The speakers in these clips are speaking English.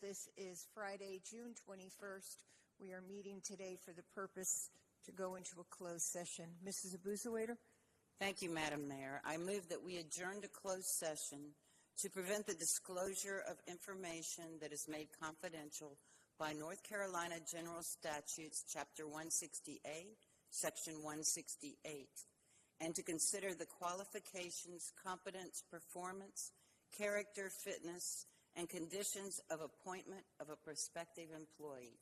This is Friday, June 21st. We are meeting today for the purpose to go into a closed session. Mrs. Abuzawader? Thank you, Madam Mayor. I move that we adjourn to closed session to prevent the disclosure of information that is made confidential by North Carolina General Statutes, Chapter 160A, Section 168, and to consider the qualifications, competence, performance, character, fitness, and conditions of appointment of a prospective employee.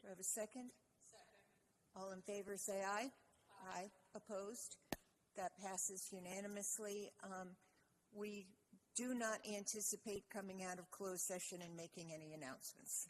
Do I have a second? Second. All in favor say aye. Aye. Opposed? That passes unanimously. We do not anticipate coming out of closed session and making any announcements.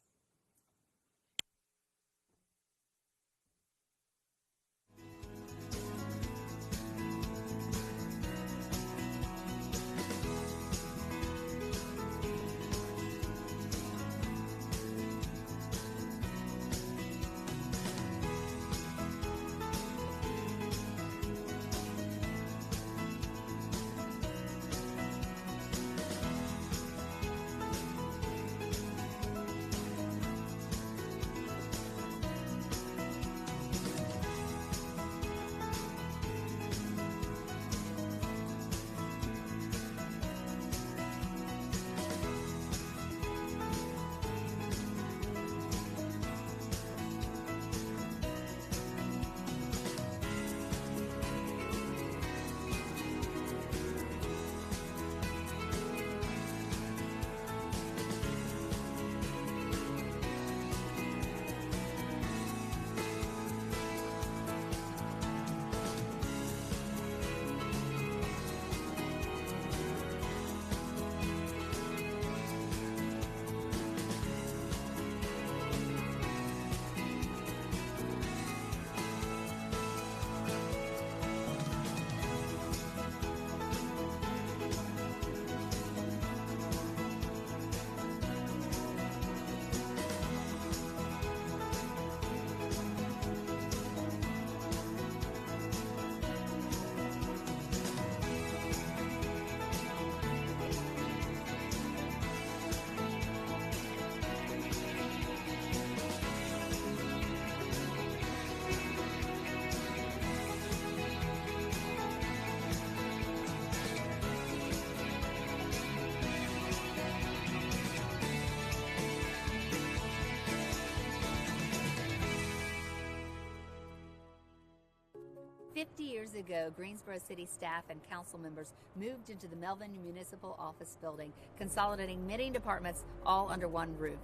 Years ago, Greensboro City staff and council members moved into the Melvin Municipal Office Building, consolidating many departments all under one roof.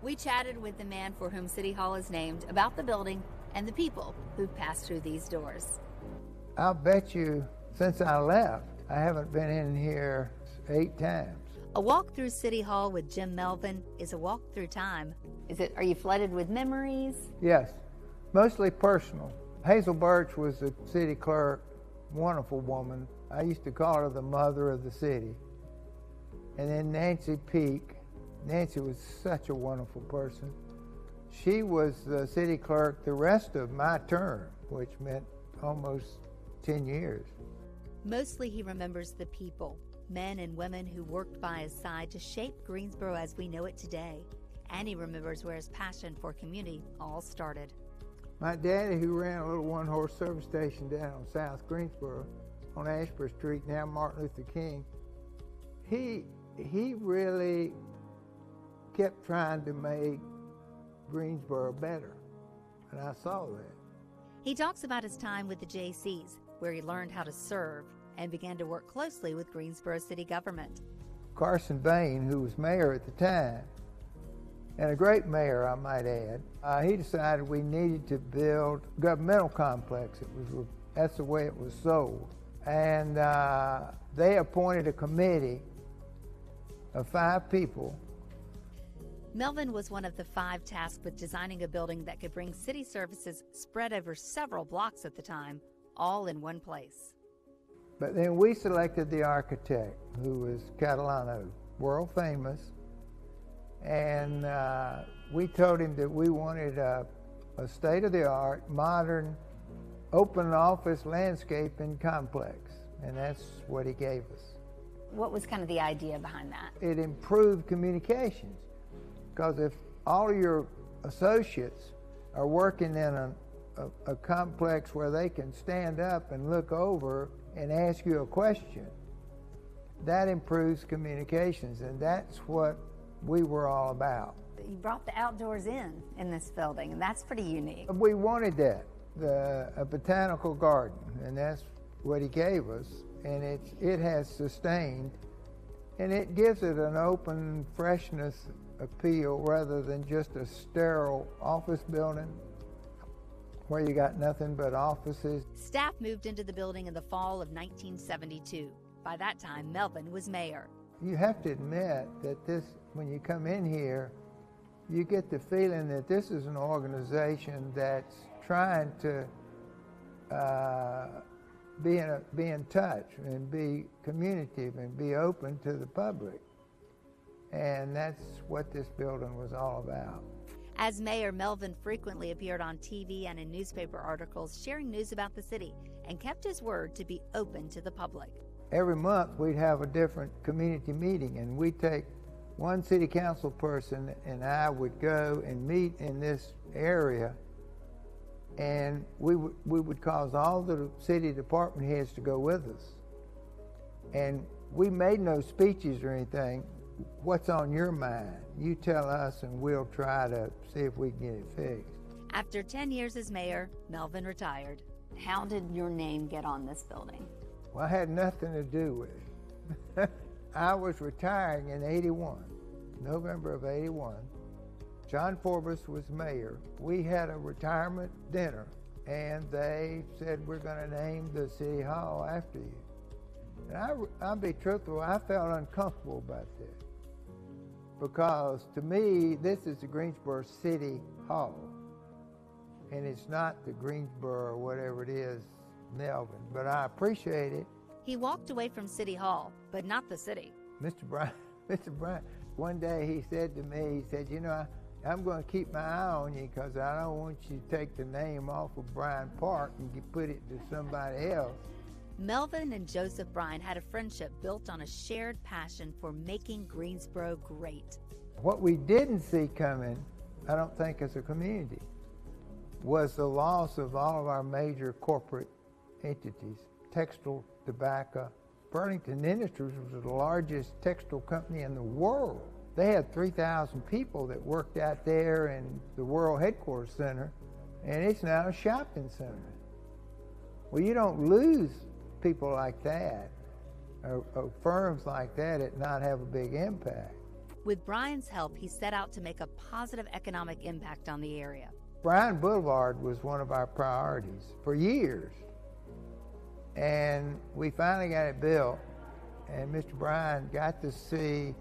We chatted with the man for whom City Hall is named about the building and the people who passed through these doors. I'll bet you since I left, I haven't been in here 8 times. A walk through City Hall with Jim Melvin is a walk through time. Are you flooded with memories? Yes, mostly personal. Hazel Birch was the city clerk, wonderful woman. I used to call her the mother of the city. And then Nancy Peake. Nancy was such a wonderful person. She was the city clerk the rest of my term, which meant almost 10 years. Mostly he remembers the people, men and women who worked by his side to shape Greensboro as we know it today. And he remembers where his passion for community all started. My daddy, who ran a little one-horse service station down on South Greensboro on Ashburn Street, now Martin Luther King, he really kept trying to make Greensboro better, and I saw that. He talks about his time with the J.C.'s, where he learned how to serve and began to work closely with Greensboro city government. Carson Bain, who was mayor at the time, and a great mayor, I might add, he decided we needed to build a governmental complex. That's the way it was sold. And they appointed a committee of 5 people. Melvin was one of the 5 tasked with designing a building that could bring city services spread over several blocks at the time, all in one place. But then we selected the architect, who was Catalano, world famous. And we told him that we wanted a state-of-the-art, modern, open office landscaping complex. And that's what he gave us. What was kind of the idea behind that? It improved communications, because if all of your associates are working in a complex where they can stand up and look over and ask you a question, that improves communications, and that's what we were all about. You brought the outdoors in this building, and that's pretty unique. We wanted that, a botanical garden, and that's what he gave us, and it has sustained, and it gives it an open freshness appeal rather than just a sterile office building where you got nothing but offices. Staff moved into the building in the fall of 1972. By that time, Melvin was mayor. You have to admit that when you come in here, you get the feeling that this is an organization that's trying to be in touch and be communicative and be open to the public. And that's what this building was all about. As mayor, Melvin frequently appeared on TV and in newspaper articles sharing news about the city and kept his word to be open to the public. Every month we'd have a different community meeting, and we'd take one city council person and I would go and meet in this area, and we would cause all the city department heads to go with us. And we made no speeches or anything. What's on your mind? You tell us and we'll try to see if we can get it fixed. After 10 years as mayor, Melvin retired. How did your name get on this building? Well, I had nothing to do with it. I was retiring in 81, November of 81. John Forbes was mayor. We had a retirement dinner, and they said, we're going to name the city hall after you. And I'll be truthful, I felt uncomfortable about this, because to me, this is the Greensboro City Hall, and it's not the Greensboro or whatever it is, Melvin, but I appreciate it. He walked away from City Hall, but not the city. Mr. Bryant, one day he said to me, he said, you know, I'm going to keep my eye on you because I don't want you to take the name off of Bryan Park and put it to somebody else. Melvin and Joseph Bryan had a friendship built on a shared passion for making Greensboro great. What we didn't see coming, I don't think as a community, was the loss of all of our major corporate entities, textile, tobacco. Burlington Industries was the largest textile company in the world. They had 3,000 people that worked out there in the World Headquarters Center, and it's now a shopping center. Well, you don't lose people like that, or firms like that not have a big impact. With Bryan's help, he set out to make a positive economic impact on the area. Bryan Boulevard was one of our priorities for years, and we finally got it built, and Mr. Bryan got to see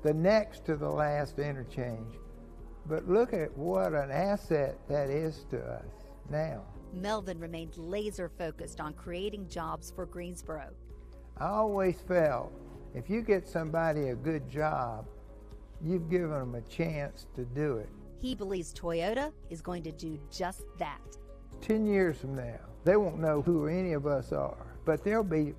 the next to the last interchange. But look at what an asset that is to us now. Melvin remained laser focused on creating jobs for Greensboro. I always felt if you get somebody a good job, you've given them a chance to do it. He believes Toyota is going to do just that. 10 years from now, they won't know who any of us are, but there'll be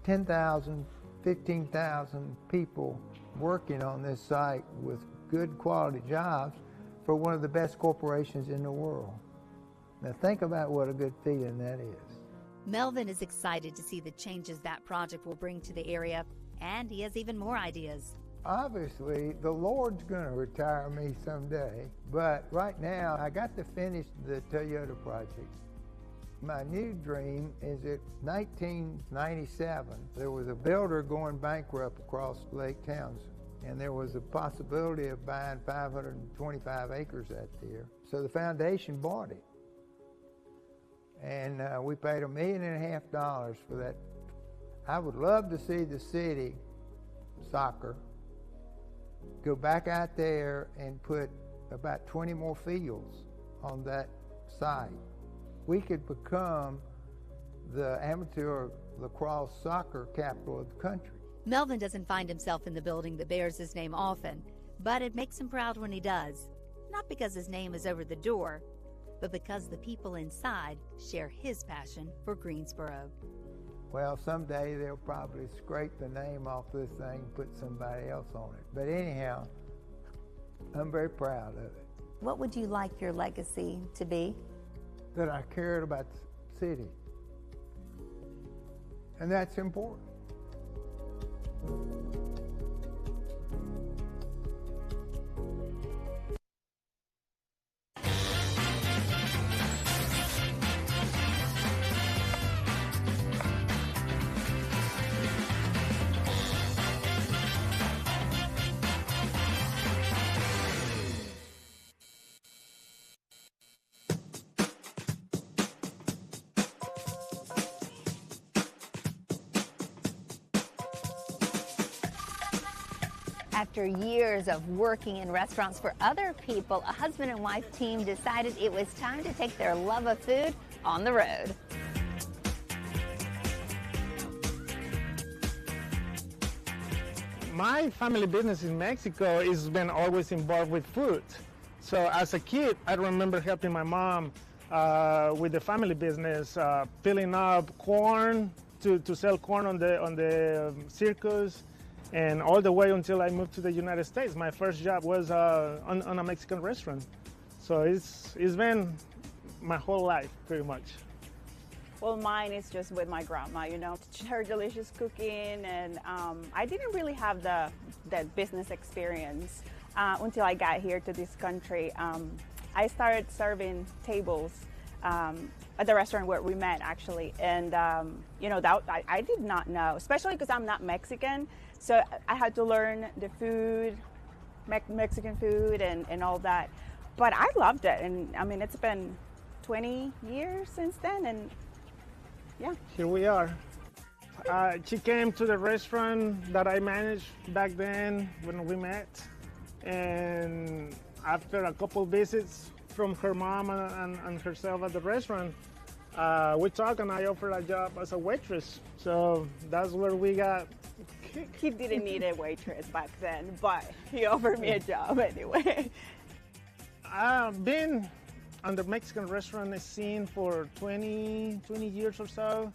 10,000, 15,000 people working on this site with good quality jobs for one of the best corporations in the world. Now think about what a good feeling that is. Melvin is excited to see the changes that project will bring to the area, and he has even more ideas. Obviously, the Lord's going to retire me someday, but right now I got to finish the Toyota project. My new dream is that 1997, there was a builder going bankrupt across Lake Townsend, and there was a possibility of buying 525 acres out there. So the foundation bought it. And we paid $1.5 million for that. I would love to see the city soccer go back out there and put about 20 more fields on that site. We could become the amateur lacrosse soccer capital of the country. Melvin doesn't find himself in the building that bears his name often, but it makes him proud when he does. Not because his name is over the door, but because the people inside share his passion for Greensboro. Well, someday they'll probably scrape the name off this thing and put somebody else on it. But anyhow, I'm very proud of it. What would you like your legacy to be? That I cared about the city. And that's important. After years of working in restaurants for other people, a husband and wife team decided it was time to take their love of food on the road. My family business in Mexico has been always involved with food. So as a kid, I remember helping my mom with the family business, filling up corn to sell corn on the circus, and all the way until I moved to the United States. My first job was on a Mexican restaurant. So it's been my whole life, pretty much. Well, mine is just with my grandma, you know, her delicious cooking, and I didn't really have that business experience until I got here to this country. I started serving tables at the restaurant where we met, actually, and you know, that I did not know, especially because I'm not Mexican, so I had to learn the food, Mexican food, and all that. But I loved it, and I mean, it's been 20 years since then, and yeah. Here we are. She came to the restaurant that I managed back then when we met, and after a couple visits from her mom and herself at the restaurant, we talked and I offered a job as a waitress. So that's where we got. He didn't need a waitress back then, but he offered me a job anyway. I've been on the Mexican restaurant scene for 20 years or so.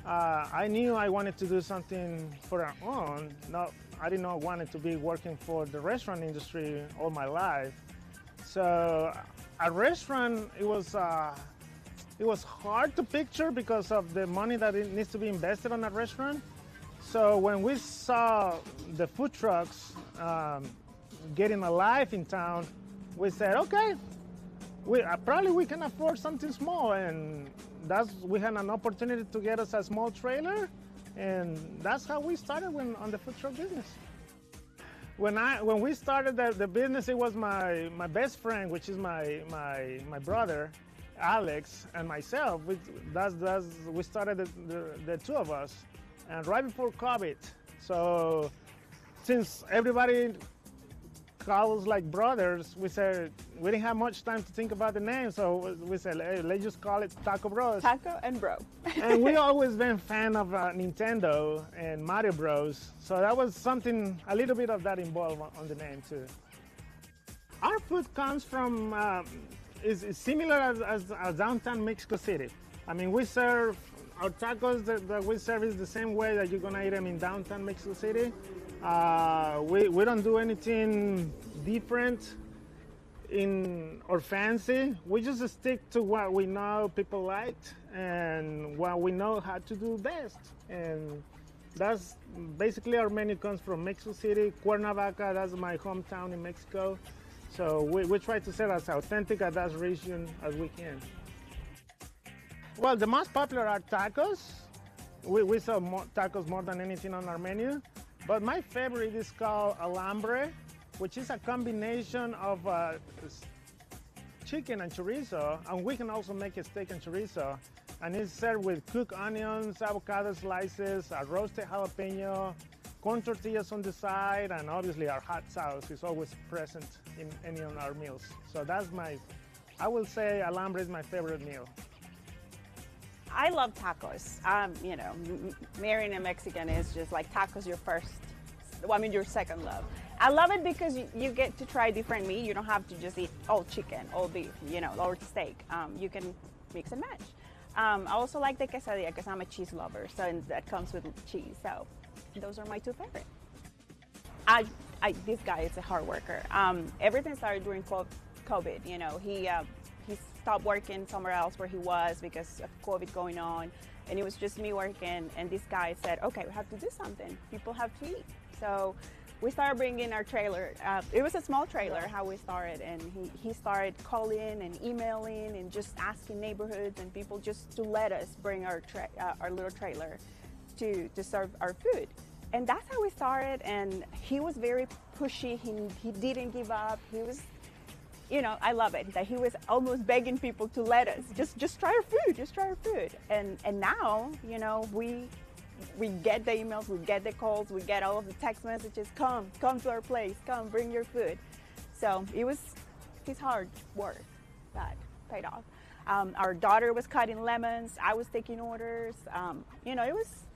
I knew I wanted to do something for our own. I did not want to be working for the restaurant industry all my life. So a restaurant, it was hard to picture because of the money that it needs to be invested on a restaurant. So when we saw the food trucks getting alive in town, we said, okay, we can afford something small, and we had an opportunity to get us a small trailer, and that's how we started on the food truck business. When we started the business, it was my best friend, which is my brother, Alex, and myself. We started the two of us, and right before COVID. So since everybody calls us like brothers, we said we didn't have much time to think about the name, so we said, hey, let's just call it Taco Bros. Taco and Bro. And we always been fan of Nintendo and Mario Bros, so that was something, a little bit of that involved on the name too. Our food comes from, is similar as downtown Mexico City. I mean, we serve, our tacos that we serve is the same way that you're gonna eat them in downtown Mexico City. We don't do anything different or fancy. We just stick to what we know people like and what we know how to do best. And that's basically our menu comes from Mexico City, Cuernavaca, that's my hometown in Mexico. So we try to set as authentic at that region as we can. Well, the most popular are tacos. We sell tacos more than anything on our menu. But my favorite is called alambre, which is a combination of chicken and chorizo, and we can also make a steak and chorizo. And it's served with cooked onions, avocado slices, a roasted jalapeno, corn tortillas on the side, and obviously our hot sauce is always present in any of our meals. So I will say alambre is my favorite meal. I love tacos. You know, marrying a Mexican is just like tacos your second love. I love it because you get to try different meat. You don't have to just eat all chicken, all beef, you know, or steak. You can mix and match. I also like the quesadilla because I'm a cheese lover, so and that comes with cheese. So those are my two favorites. This guy is a hard worker. Everything started during COVID. You know, he stopped working somewhere else where he was because of COVID going on, and it was just me working. And this guy said, "Okay, we have to do something. People have to eat." So we started bringing our trailer. It was a small trailer how we started, and he started calling and emailing and just asking neighborhoods and people just to let us bring our little trailer to serve our food. And that's how we started, and he was very pushy. He didn't give up. He was, you know, I love it that he was almost begging people to let us just try our food, just try our food. And now, you know, we get the emails, we get the calls, we get all of the text messages. Come to our place, come bring your food. So it was his hard work that paid off. Our daughter was cutting lemons. I was taking orders. You know, it was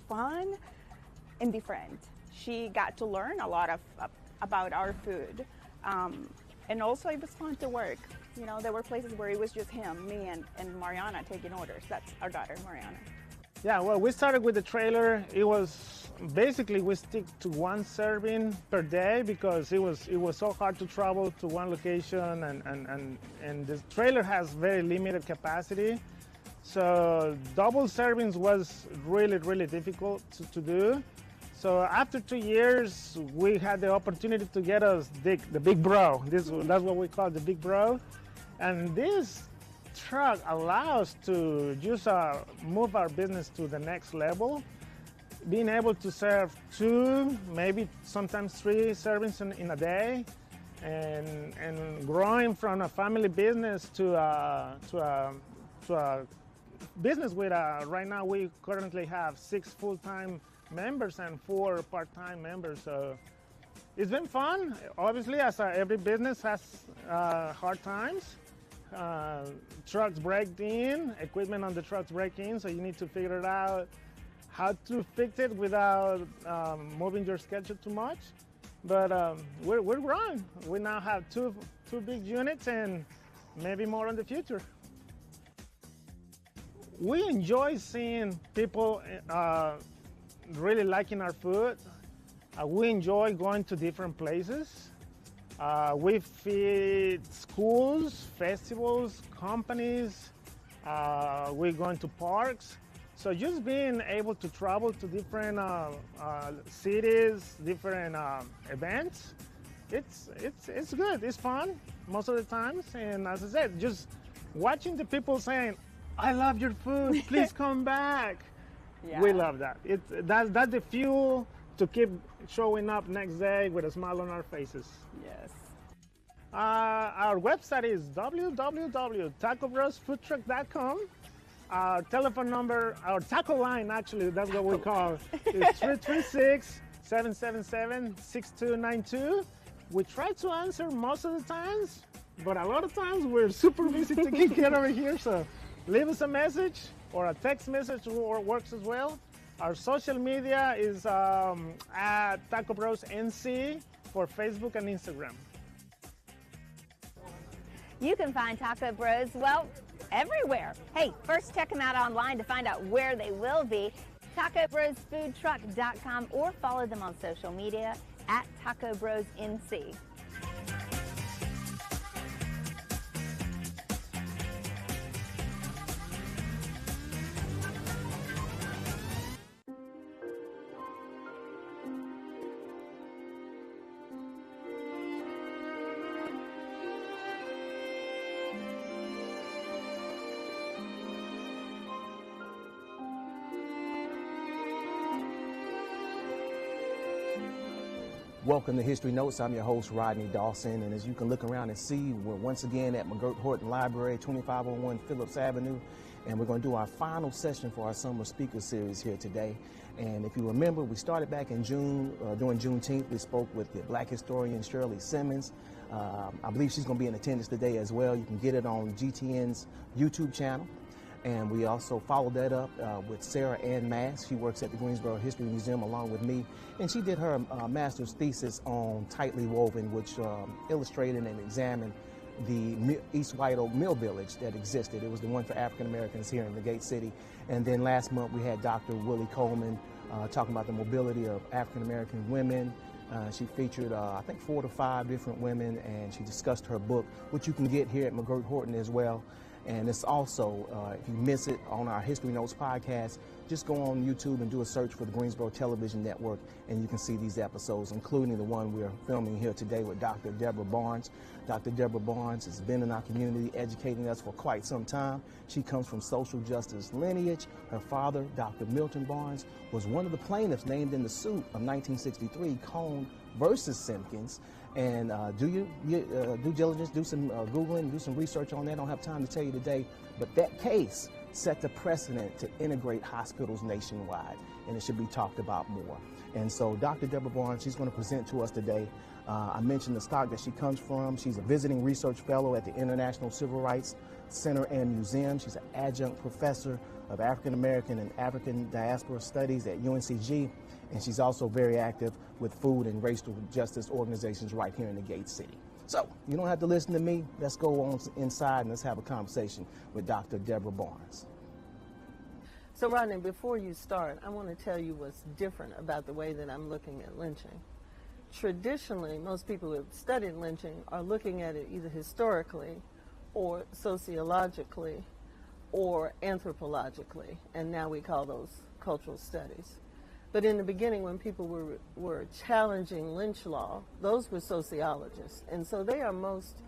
fun and different. She got to learn a lot about our food. And also it was fun to work. You know, there were places where it was just him, me, and Mariana taking orders. That's our daughter, Mariana. Yeah, well, we started with the trailer. It was basically we stick to one serving per day because it was so hard to travel to one location, and the trailer has very limited capacity. So double servings was really difficult to do. So after 2 years, we had the opportunity to get us the big bro. That's what we call the big bro. And this truck allows to just move our business to the next level. Being able to serve 2, maybe sometimes 3 servings in a day, and growing from a family business to a business with right now we currently have 6 full-time members and 4 part-time members. So it's been fun. Obviously, as every business has hard times. Trucks break in, equipment on the trucks break in, so you need to figure it out how to fix it without moving your schedule too much. But we're growing. We now have two big units and maybe more in the future. We enjoy seeing people really liking our food. We enjoy going to different places. We feed schools, festivals, companies. We're going to parks. So just being able to travel to different cities, different events, it's good. It's fun most of the times. And as I said, just watching the people saying, "I love your food. Please come back." Yeah. We love that. That's the fuel to keep showing up next day with a smile on our faces. Yes. Our website is www.tacobrosfoodtruck.com. Our telephone number, our taco line, actually, that's what we call it, is 336-777-6292. We try to answer most of the times, but a lot of times we're super busy taking care over here. So leave us a message or a text message works as well. Our social media is at Taco Bros NC for Facebook and Instagram. You can find Taco Bros, well, everywhere. Hey, first check them out online to find out where they will be. TacoBrosFoodTruck.com or follow them on social media at Taco Bros NC. Welcome to History Notes. I'm your host, Rodney Dawson, and as you can look around and see, we're once again at McGirt Horton Library, 2501 Phillips Avenue, and we're going to do our final session for our Summer Speaker Series here today. And if you remember, we started back in June, during Juneteenth. We spoke with the Black historian Shirley Simmons. I believe she's going to be in attendance today as well. You can get it on GTN's YouTube channel. And we also followed that up with Sarah Ann Mass. She works at the Greensboro History Museum along with me. And she did her master's thesis on Tightly Woven, which illustrated and examined the East White Oak Mill Village that existed. It was the one for African Americans here in the Gate City. And then last month we had Dr. Willie Coleman talking about the mobility of African American women. She featured, I think, 4 to 5 different women, and she discussed her book, which you can get here at McGirt-Horton as well. And it's also, if you miss it on our History Notes podcast, just go on YouTube and do a search for the Greensboro Television Network, and you can see these episodes, including the one we're filming here today with Dr. Deborah Barnes. Dr. Deborah Barnes has been in our community educating us for quite some time. She comes from social justice lineage. Her father, Dr. Milton Barnes, was one of the plaintiffs named in the suit of 1963, Cone versus Simpkins. And do your due diligence, do some Googling, do some research on that. I don't have time to tell you today, but that case set the precedent to integrate hospitals nationwide, and it should be talked about more. And so Dr. Deborah Barnes, she's going to present to us today. I mentioned the stock that she comes from. She's a visiting research fellow at the International Civil Rights Center and Museum. She's an adjunct professor of African American and African Diaspora Studies at UNCG, and she's also very active with food and racial justice organizations right here in the Gate City. So you don't have to listen to me. Let's go on inside and let's have a conversation with Dr. Deborah Barnes. So Rodney, before you start, I want to tell you what's different about the way that I'm looking at lynching. Traditionally, most people who have studied lynching are looking at it either historically or sociologically or anthropologically, and now we call those cultural studies. But in the beginning, when people were challenging lynch law, those were sociologists, and so they are most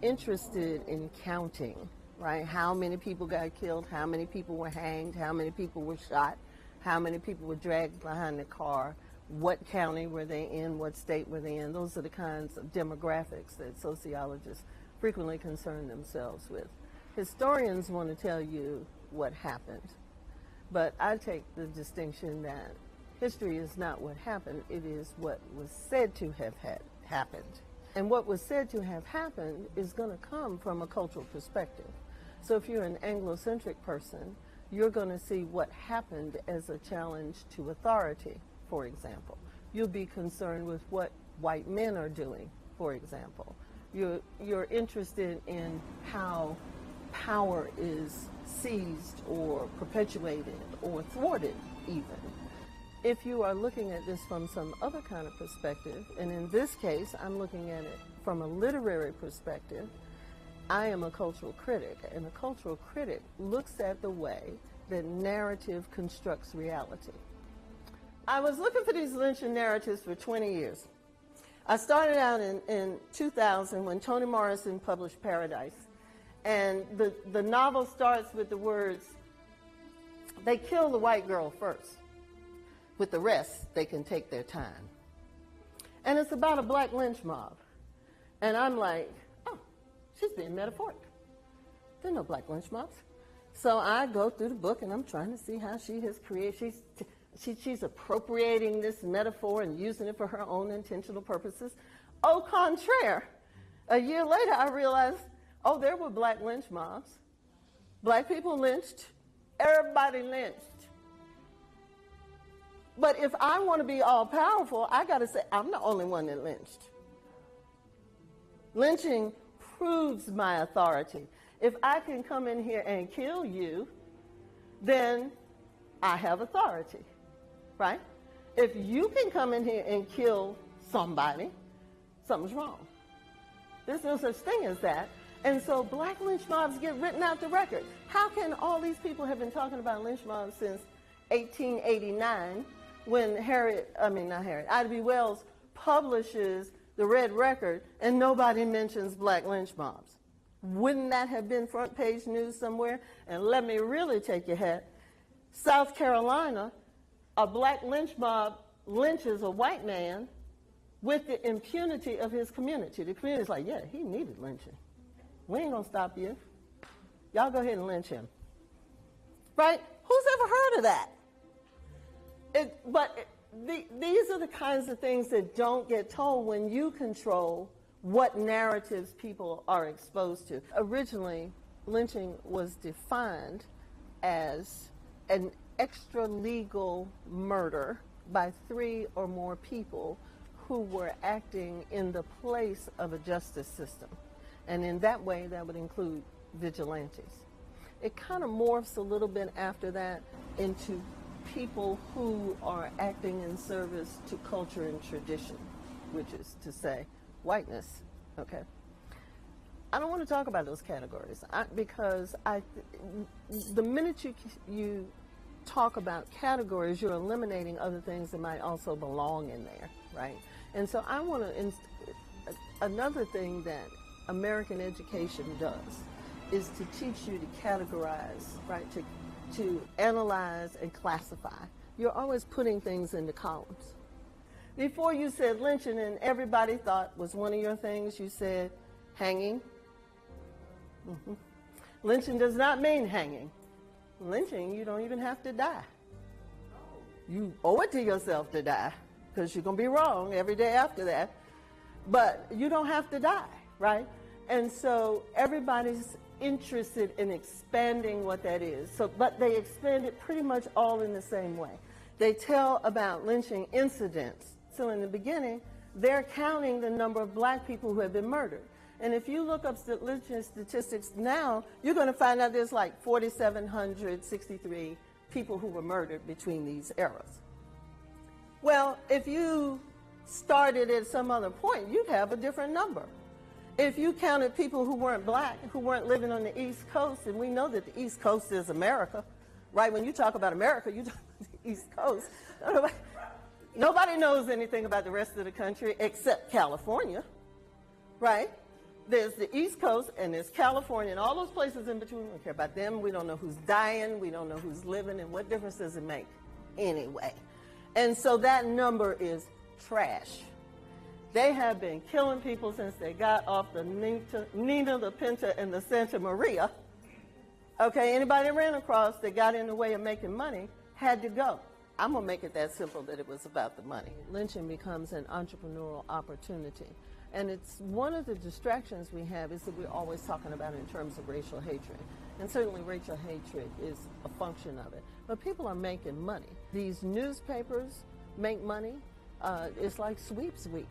interested in counting, right? How many people got killed, how many people were hanged, how many people were shot, how many people were dragged behind the car, what county were they in, what state were they in. Those are the kinds of demographics that sociologists frequently concern themselves with. Historians want to tell you what happened, but I take the distinction that history is not what happened, it is what was said to have happened. And what was said to have happened is going to come from a cultural perspective. So if you're an Anglo-centric person, you're going to see what happened as a challenge to authority, for example. You'll be concerned with what white men are doing, for example. You're interested in how power is seized or perpetuated or thwarted even. If you are looking at this from some other kind of perspective, and in this case, I'm looking at it from a literary perspective, I am a cultural critic, and a cultural critic looks at the way that narrative constructs reality. I was looking for these lynching narratives for 20 years. I started out in 2000 when Toni Morrison published Paradise. And the novel starts with the words, they kill the white girl first. With the rest, they can take their time. And it's about a black lynch mob. And I'm like, oh, she's being metaphoric. There are no black lynch mobs. So I go through the book and I'm trying to see how she has created, she's appropriating this metaphor and using it for her own intentional purposes. Au contraire, a year later I realized, oh, there were black lynch mobs. Black people lynched. Everybody lynched. But if I want to be all powerful, I got to say, I'm the only one that lynched. Lynching proves my authority. If I can come in here and kill you, then I have authority, right? If you can come in here and kill somebody, something's wrong. There's no such thing as that. And so black lynch mobs get written out the record. How can all these people have been talking about lynch mobs since 1889 when Ida B. Wells publishes the Red Record and nobody mentions black lynch mobs? Wouldn't that have been front page news somewhere? And let me really take your hat. South Carolina, a black lynch mob lynches a white man with the impunity of his community. The community's like, yeah, he needed lynching. We ain't gonna stop you. Y'all go ahead and lynch him. Right? Who's ever heard of that? These are the kinds of things that don't get told when you control what narratives people are exposed to. Originally, lynching was defined as an extra-legal murder by 3 or more people who were acting in the place of a justice system. And in that way, that would include vigilantes. It kind of morphs a little bit after that into people who are acting in service to culture and tradition, which is to say, whiteness. Okay. I don't want to talk about those categories because the minute you talk about categories, you're eliminating other things that might also belong in there, right? And so I want to, another thing that American education does is to teach you to categorize, right? To analyze and classify. You're always putting things into columns. Before you said lynching and everybody thought was one of your things, you said hanging. Mm-hmm. Lynching does not mean hanging. Lynching, you don't even have to die. You owe it to yourself to die because you're going to be wrong every day after that. But you don't have to die, right? And so everybody's interested in expanding what that is. But they expand it pretty much all in the same way. They tell about lynching incidents. So in the beginning, they're counting the number of black people who have been murdered. And if you look up lynching statistics now, you're going to find out there's like 4,763 people who were murdered between these eras. Well, if you started at some other point, you'd have a different number. If you counted people who weren't black, who weren't living on the East Coast, and we know that the East Coast is America, right? When you talk about America, you talk about the East Coast. Nobody knows anything about the rest of the country except California, right? There's the East Coast and there's California and all those places in between. We don't care about them. We don't know who's dying. We don't know who's living. And what difference does it make anyway? And so that number is trash. They have been killing people since they got off the Nina, the Pinta, and the Santa Maria. Okay, anybody that ran across that got in the way of making money had to go. I'm going to make it that simple that it was about the money. Lynching becomes an entrepreneurial opportunity. And it's one of the distractions we have is that we're always talking about it in terms of racial hatred. And certainly racial hatred is a function of it. But people are making money. These newspapers make money. It's like sweeps week.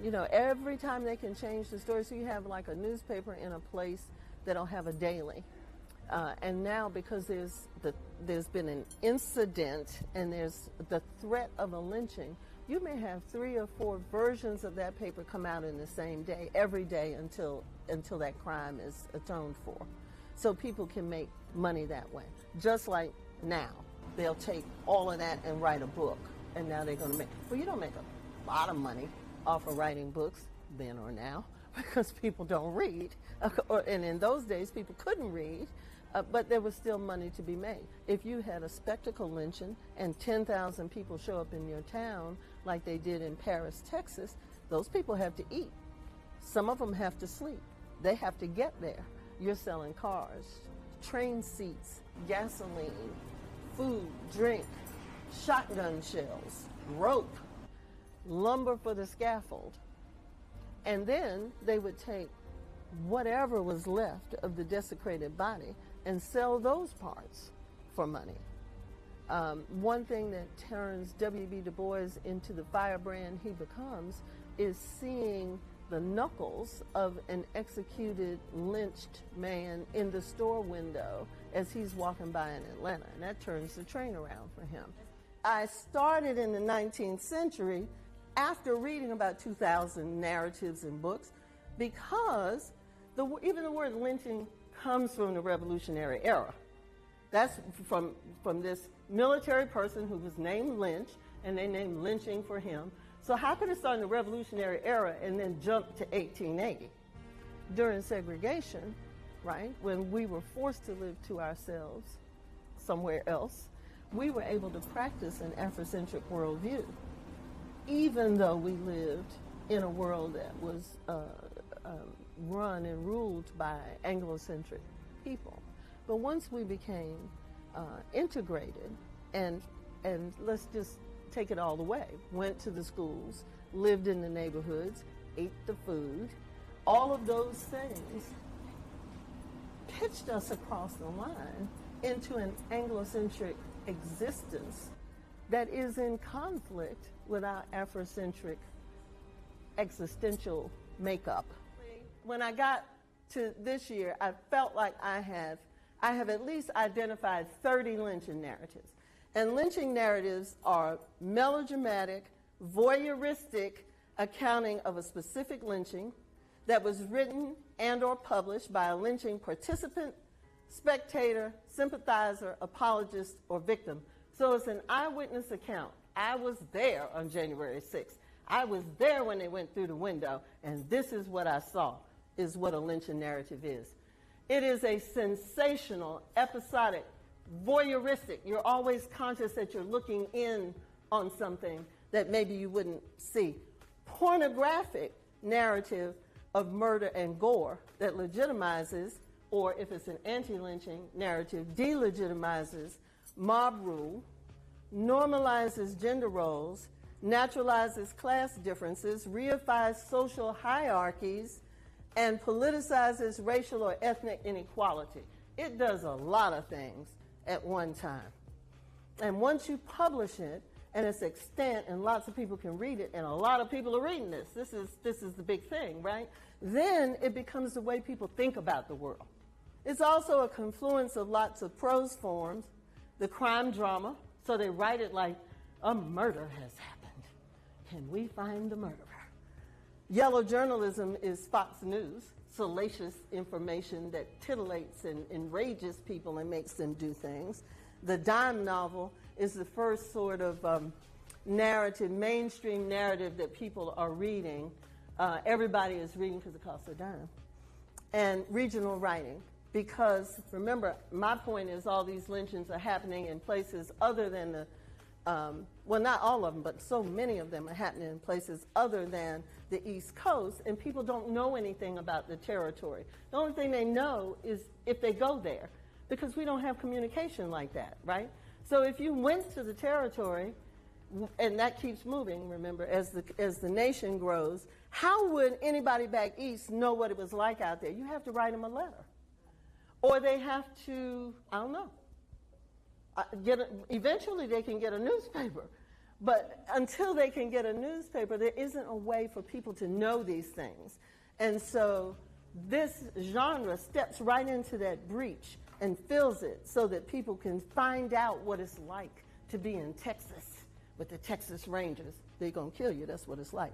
You know, every time they can change the story. So you have like a newspaper in a place that'll have a daily. And now because there's been an incident and there's the threat of a lynching, you may have 3 or 4 versions of that paper come out in the same day, every day until that crime is atoned for. So people can make money that way. Just like now, they'll take all of that and write a book, and now they're going to make, well, you don't make a lot of money off of writing books then or now because people don't read. And in those days, people couldn't read. But there was still money to be made. If you had a spectacle lynching and 10,000 people show up in your town like they did in Paris, Texas, those people have to eat. Some of them have to sleep. They have to get there. You're selling cars, train seats, gasoline, food, drink, shotgun shells, rope, lumber for the scaffold. And then they would take whatever was left of the desecrated body and sell those parts for money. One thing that turns W.B. Du Bois into the firebrand he becomes is seeing the knuckles of an executed, lynched man in the store window as he's walking by in Atlanta, and that turns the train around for him. I started in the 19th century after reading about 2,000 narratives and books because even the word lynching comes from the Revolutionary era. That's from this military person who was named Lynch, and they named lynching for him. So how could it start in the Revolutionary era and then jump to 1880? During segregation, right, when we were forced to live to ourselves somewhere else, we were able to practice an Afrocentric worldview, even though we lived in a world that was run and ruled by Anglo-centric people. But once we became integrated and let's just take it all the way, went to the schools, lived in the neighborhoods, ate the food, all of those things pitched us across the line into an Anglo-centric existence that is in conflict with our Afrocentric existential makeup. When I got to this year, I felt like I have at least identified 30 lynching narratives. And lynching narratives are melodramatic, voyeuristic accounting of a specific lynching that was written and or published by a lynching participant, spectator, sympathizer, apologist, or victim. So it's an eyewitness account. I was there on January 6th. I was there when they went through the window, and this is what I saw, is what a lynching narrative is. It is a sensational, episodic, voyeuristic. You're always conscious that you're looking in on something that maybe you wouldn't see. Pornographic narrative of murder and gore that legitimizes, or if it's an anti-lynching narrative, delegitimizes mob rule, normalizes gender roles, naturalizes class differences, reifies social hierarchies, and politicizes racial or ethnic inequality. It does a lot of things at one time. And once you publish it, and it's extant, and lots of people can read it, and a lot of people are reading this. This is the big thing, right? Then it becomes the way people think about the world. It's also a confluence of lots of prose forms, the crime drama, so they write it like, a murder has happened. Can we find the murderer? Yellow journalism is Fox News, salacious information that titillates and enrages people and makes them do things. The dime novel is the first sort of narrative, mainstream narrative that people are reading. Everybody is reading because it costs a dime. And regional writing, because remember, my point is all these lynchings are happening in places other than the, well, not all of them, but so many of them are happening in places other than the East Coast, and people don't know anything about the territory. The only thing they know is if they go there, because we don't have communication like that, right? So if you went to the territory, and that keeps moving, remember, as the nation grows, how would anybody back east know what it was like out there? You have to write them a letter. Or they have to, I don't know, eventually they can get a newspaper. But until they can get a newspaper, there isn't a way for people to know these things. And so this genre steps right into that breach and fills it so that people can find out what it's like to be in Texas with the Texas Rangers. They're going to kill you. That's what it's like.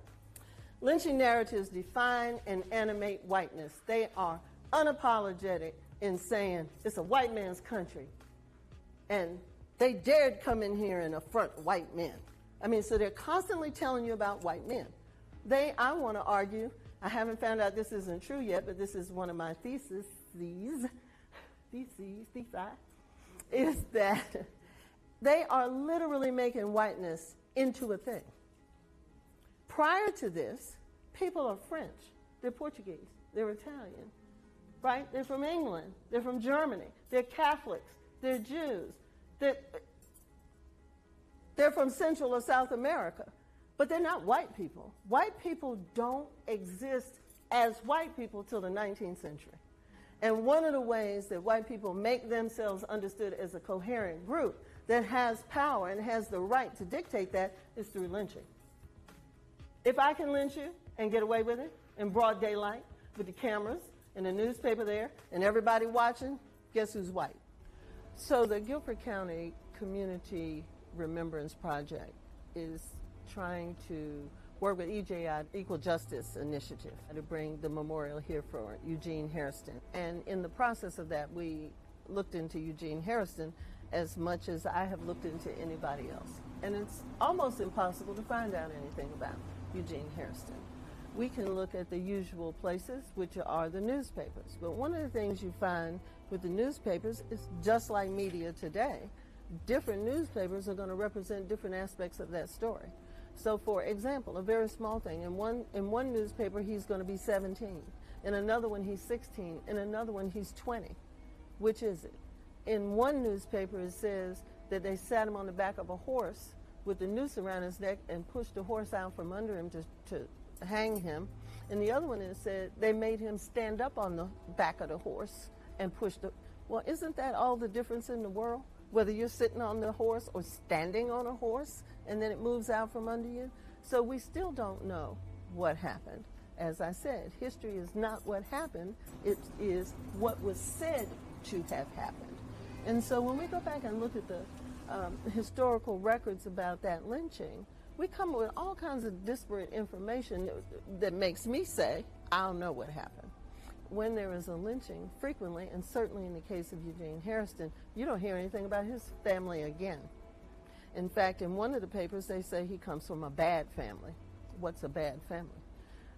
Lynching narratives define and animate whiteness. They are unapologetic in saying it's a white man's country. And they dared come in here and affront white men. I mean, so they're constantly telling you about white men. I want to argue, I haven't found out this isn't true yet, but this is one of my theses, is that they are literally making whiteness into a thing. Prior to this, people are French, they're Portuguese, they're Italian, right? They're from England, they're from Germany, they're Catholics, they're Jews, they're from Central or South America, but they're not white people. White people don't exist as white people till the 19th century. And one of the ways that white people make themselves understood as a coherent group that has power and has the right to dictate that is through lynching. If I can lynch you and get away with it in broad daylight with the cameras and the newspaper there and everybody watching, guess who's white? So the Guilford County Community Remembrance Project is trying to work with EJI, Equal Justice Initiative, to bring the memorial here for Eugene Hairston. And in the process of that, we looked into Eugene Hairston as much as I have looked into anybody else. And it's almost impossible to find out anything about Eugene Hairston. We can look at the usual places, which are the newspapers. But one of the things you find with the newspapers is just like media today, different newspapers are going to represent different aspects of that story. So for example, a very small thing, in one newspaper he's going to be 17, in another one he's 16, in another one he's 20. Which is it? In one newspaper it says that they sat him on the back of a horse with the noose around his neck and pushed the horse out from under him to hang him. In the other one it said they made him stand up on the back of the horse and push the, well, isn't that all the difference in the world? Whether you're sitting on the horse or standing on a horse and then it moves out from under you. So we still don't know what happened. As I said, history is not what happened, it is what was said to have happened. And so when we go back and look at the historical records about that lynching, we come up with all kinds of disparate information that makes me say, I don't know what happened. When there is a lynching, frequently, and certainly in the case of Eugene Hairston, you don't hear anything about his family again. In fact, in one of the papers, they say he comes from a bad family. What's a bad family?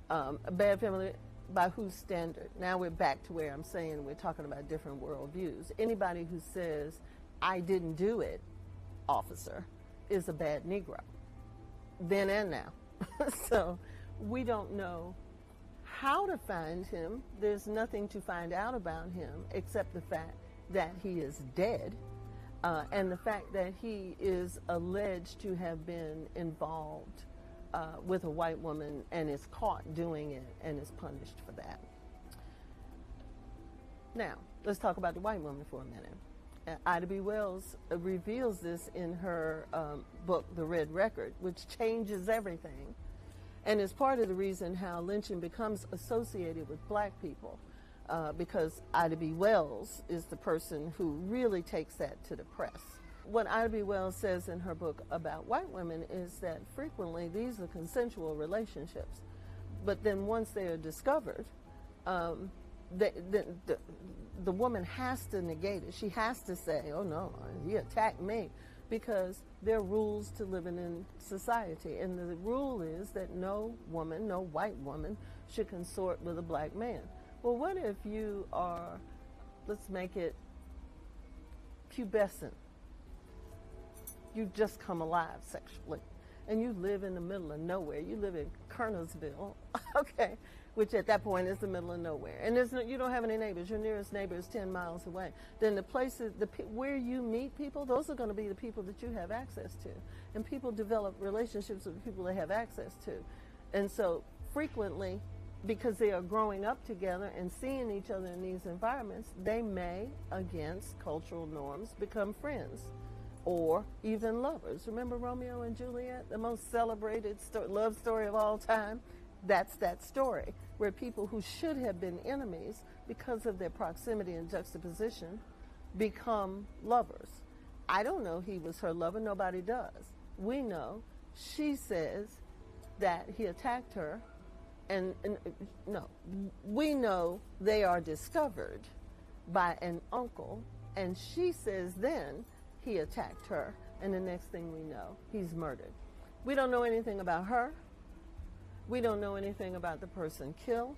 A bad family by whose standard? Now we're back to where I'm saying we're talking about different worldviews. Anybody who says, I didn't do it, officer, is a bad Negro, then and now. So we don't know how to find him. There's nothing to find out about him except the fact that he is dead, and the fact that he is alleged to have been involved with a white woman and is caught doing it and is punished for that. Now, let's talk about the white woman for a minute. Ida B. Wells reveals this in her book, The Red Record, which changes everything, and is part of the reason how lynching becomes associated with black people, because Ida B. Wells is the person who really takes that to the press. What Ida B. Wells says in her book about white women is that frequently these are consensual relationships, but then once they are discovered, the woman has to negate it. She has to say, oh no, he attacked me, because there are rules to living in society. And the rule is that no woman, no white woman, should consort with a black man. Well, what if you are, let's make it pubescent. You've just come alive sexually, and you live in the middle of nowhere. You live in Kernersville, okay, which at that point is the middle of nowhere. And there's no, you don't have any neighbors. Your nearest neighbor is 10 miles away. Then the places, where you meet people, those are going to be the people that you have access to. And people develop relationships with the people they have access to. And so frequently, because they are growing up together and seeing each other in these environments, they may, against cultural norms, become friends or even lovers. Remember Romeo and Juliet, the most celebrated love story of all time? That's that story, where people who should have been enemies because of their proximity and juxtaposition become lovers. I don't know he was her lover. Nobody does. We know. She says that he attacked her, and no, we know they are discovered by an uncle, and she says then he attacked her, and the next thing we know, he's murdered. We don't know anything about her. We don't know anything about the person killed,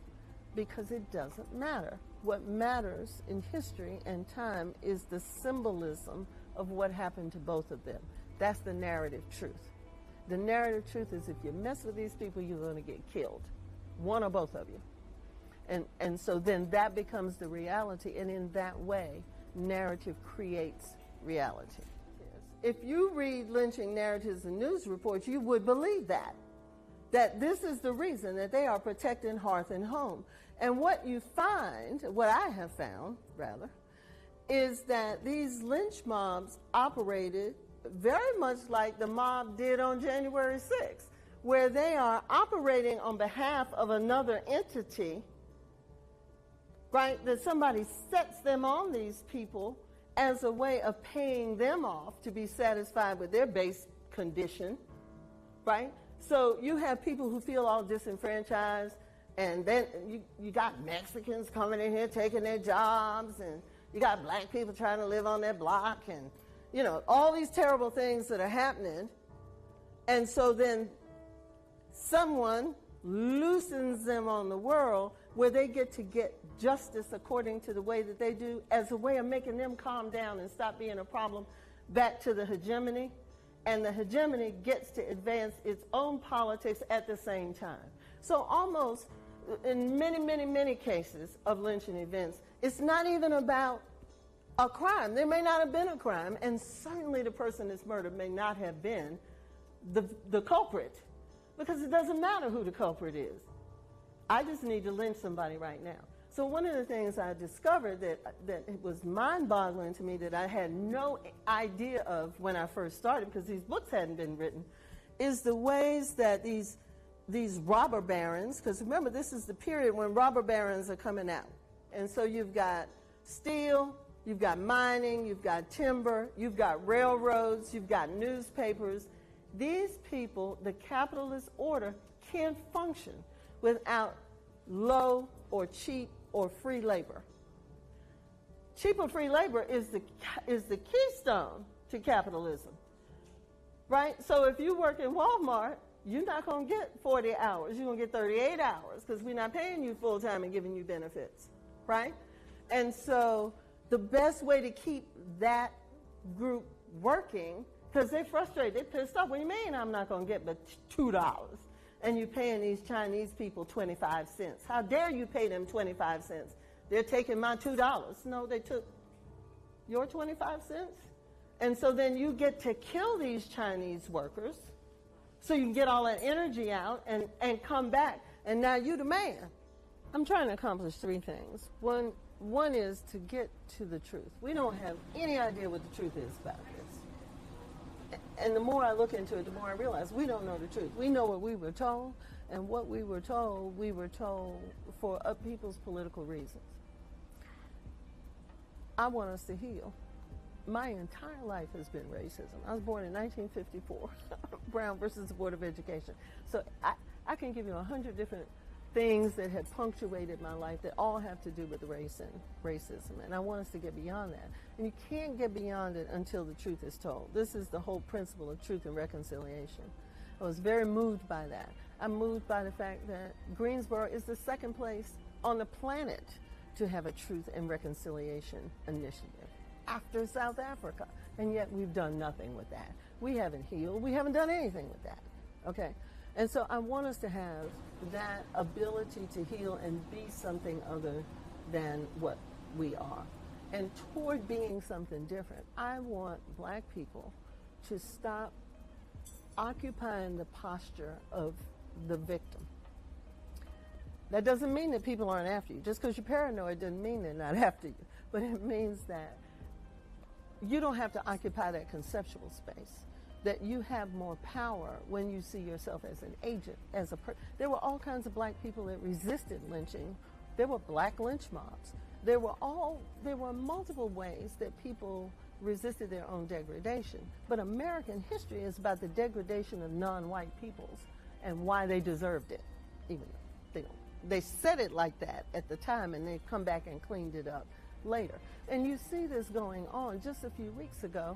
because it doesn't matter. What matters in history and time is the symbolism of what happened to both of them. That's the narrative truth. The narrative truth is if you mess with these people, you're going to get killed, one or both of you. And so then that becomes the reality, and in that way, narrative creates reality. If you read lynching narratives and news reports, you would believe that this is the reason, that they are protecting hearth and home. And what you find, what I have found, rather, is that these lynch mobs operated very much like the mob did on January 6th, where they are operating on behalf of another entity, right, that somebody sets them on these people as a way of paying them off to be satisfied with their base condition, right? So you have people who feel all disenfranchised, and then you got Mexicans coming in here taking their jobs, and you got black people trying to live on their block, and, you know, all these terrible things that are happening. And so then someone loosens them on the world where they get to get justice according to the way that they do, as a way of making them calm down and stop being a problem, back to the hegemony. And the hegemony gets to advance its own politics at the same time. So almost in many, many, many cases of lynching events, it's not even about a crime. There may not have been a crime, and certainly the person that's murdered may not have been the culprit, because it doesn't matter who the culprit is. I just need to lynch somebody right now. So one of the things I discovered that it was mind-boggling to me, that I had no idea of when I first started, because these books hadn't been written, is the ways that these these robber barons, because remember, this is the period when robber barons are coming out. And so you've got steel, you've got mining, you've got timber, you've got railroads, you've got newspapers. These people, the capitalist order, can't function without low or cheap or free labor. Cheap or free labor is the keystone to capitalism, right? So if you work in Walmart, you're not going to get 40 hours. You're going to get 38 hours because we're not paying you full time and giving you benefits, right? And so the best way to keep that group working, because they're frustrated, they're pissed off. What do you mean I'm not going to get but $2? And you're paying these Chinese people 25 cents. How dare you pay them 25 cents? They're taking my $2. No, they took your 25 cents. And so then you get to kill these Chinese workers so you can get all that energy out and come back. And now you the man. I'm trying to accomplish three things. One is to get to the truth. We don't have any idea what the truth is about this. And the more I look into it, the more I realize we don't know the truth. We know what we were told, and what we were told for people's political reasons. I want us to heal. My entire life has been racism. I was born in 1954, Brown versus the Board of Education. So I can give you 100 different things that have punctuated my life that all have to do with race and racism. And I want us to get beyond that. And you can't get beyond it until the truth is told. This is the whole principle of truth and reconciliation. I was very moved by that. I'm moved by the fact that Greensboro is the second place on the planet to have a truth and reconciliation initiative after South Africa. And yet we've done nothing with that. We haven't healed. We haven't done anything with that. Okay? And so I want us to have that ability to heal and be something other than what we are. And toward being something different, I want black people to stop occupying the posture of the victim. That doesn't mean that people aren't after you. Just because you're paranoid doesn't mean they're not after you. But it means that you don't have to occupy that conceptual space, that you have more power when you see yourself as an agent, as a person. There were all kinds of black people that resisted lynching. There were black lynch mobs. There were multiple ways that people resisted their own degradation. But American history is about the degradation of non-white peoples and why they deserved it, even though they said it like that at the time, and they've come back and cleaned it up later. And you see this going on. Just a few weeks ago,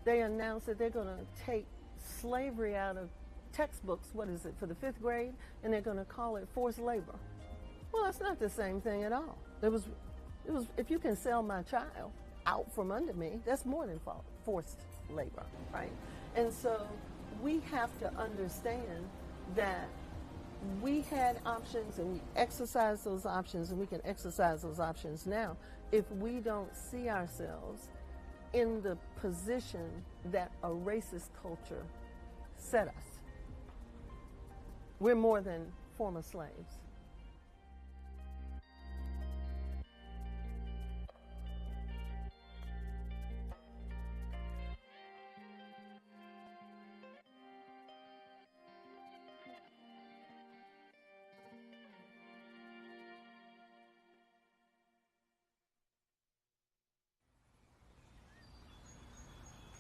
they announced that they're going to take slavery out of textbooks, for the 5th grade, and they're going to call it forced labor. Well, that's not the same thing at all. It was, if you can sell my child out from under me, that's more than forced labor, right? And so we have to understand that we had options and we exercised those options, and we can exercise those options now if we don't see ourselves in the position that a racist culture set us. We're more than former slaves.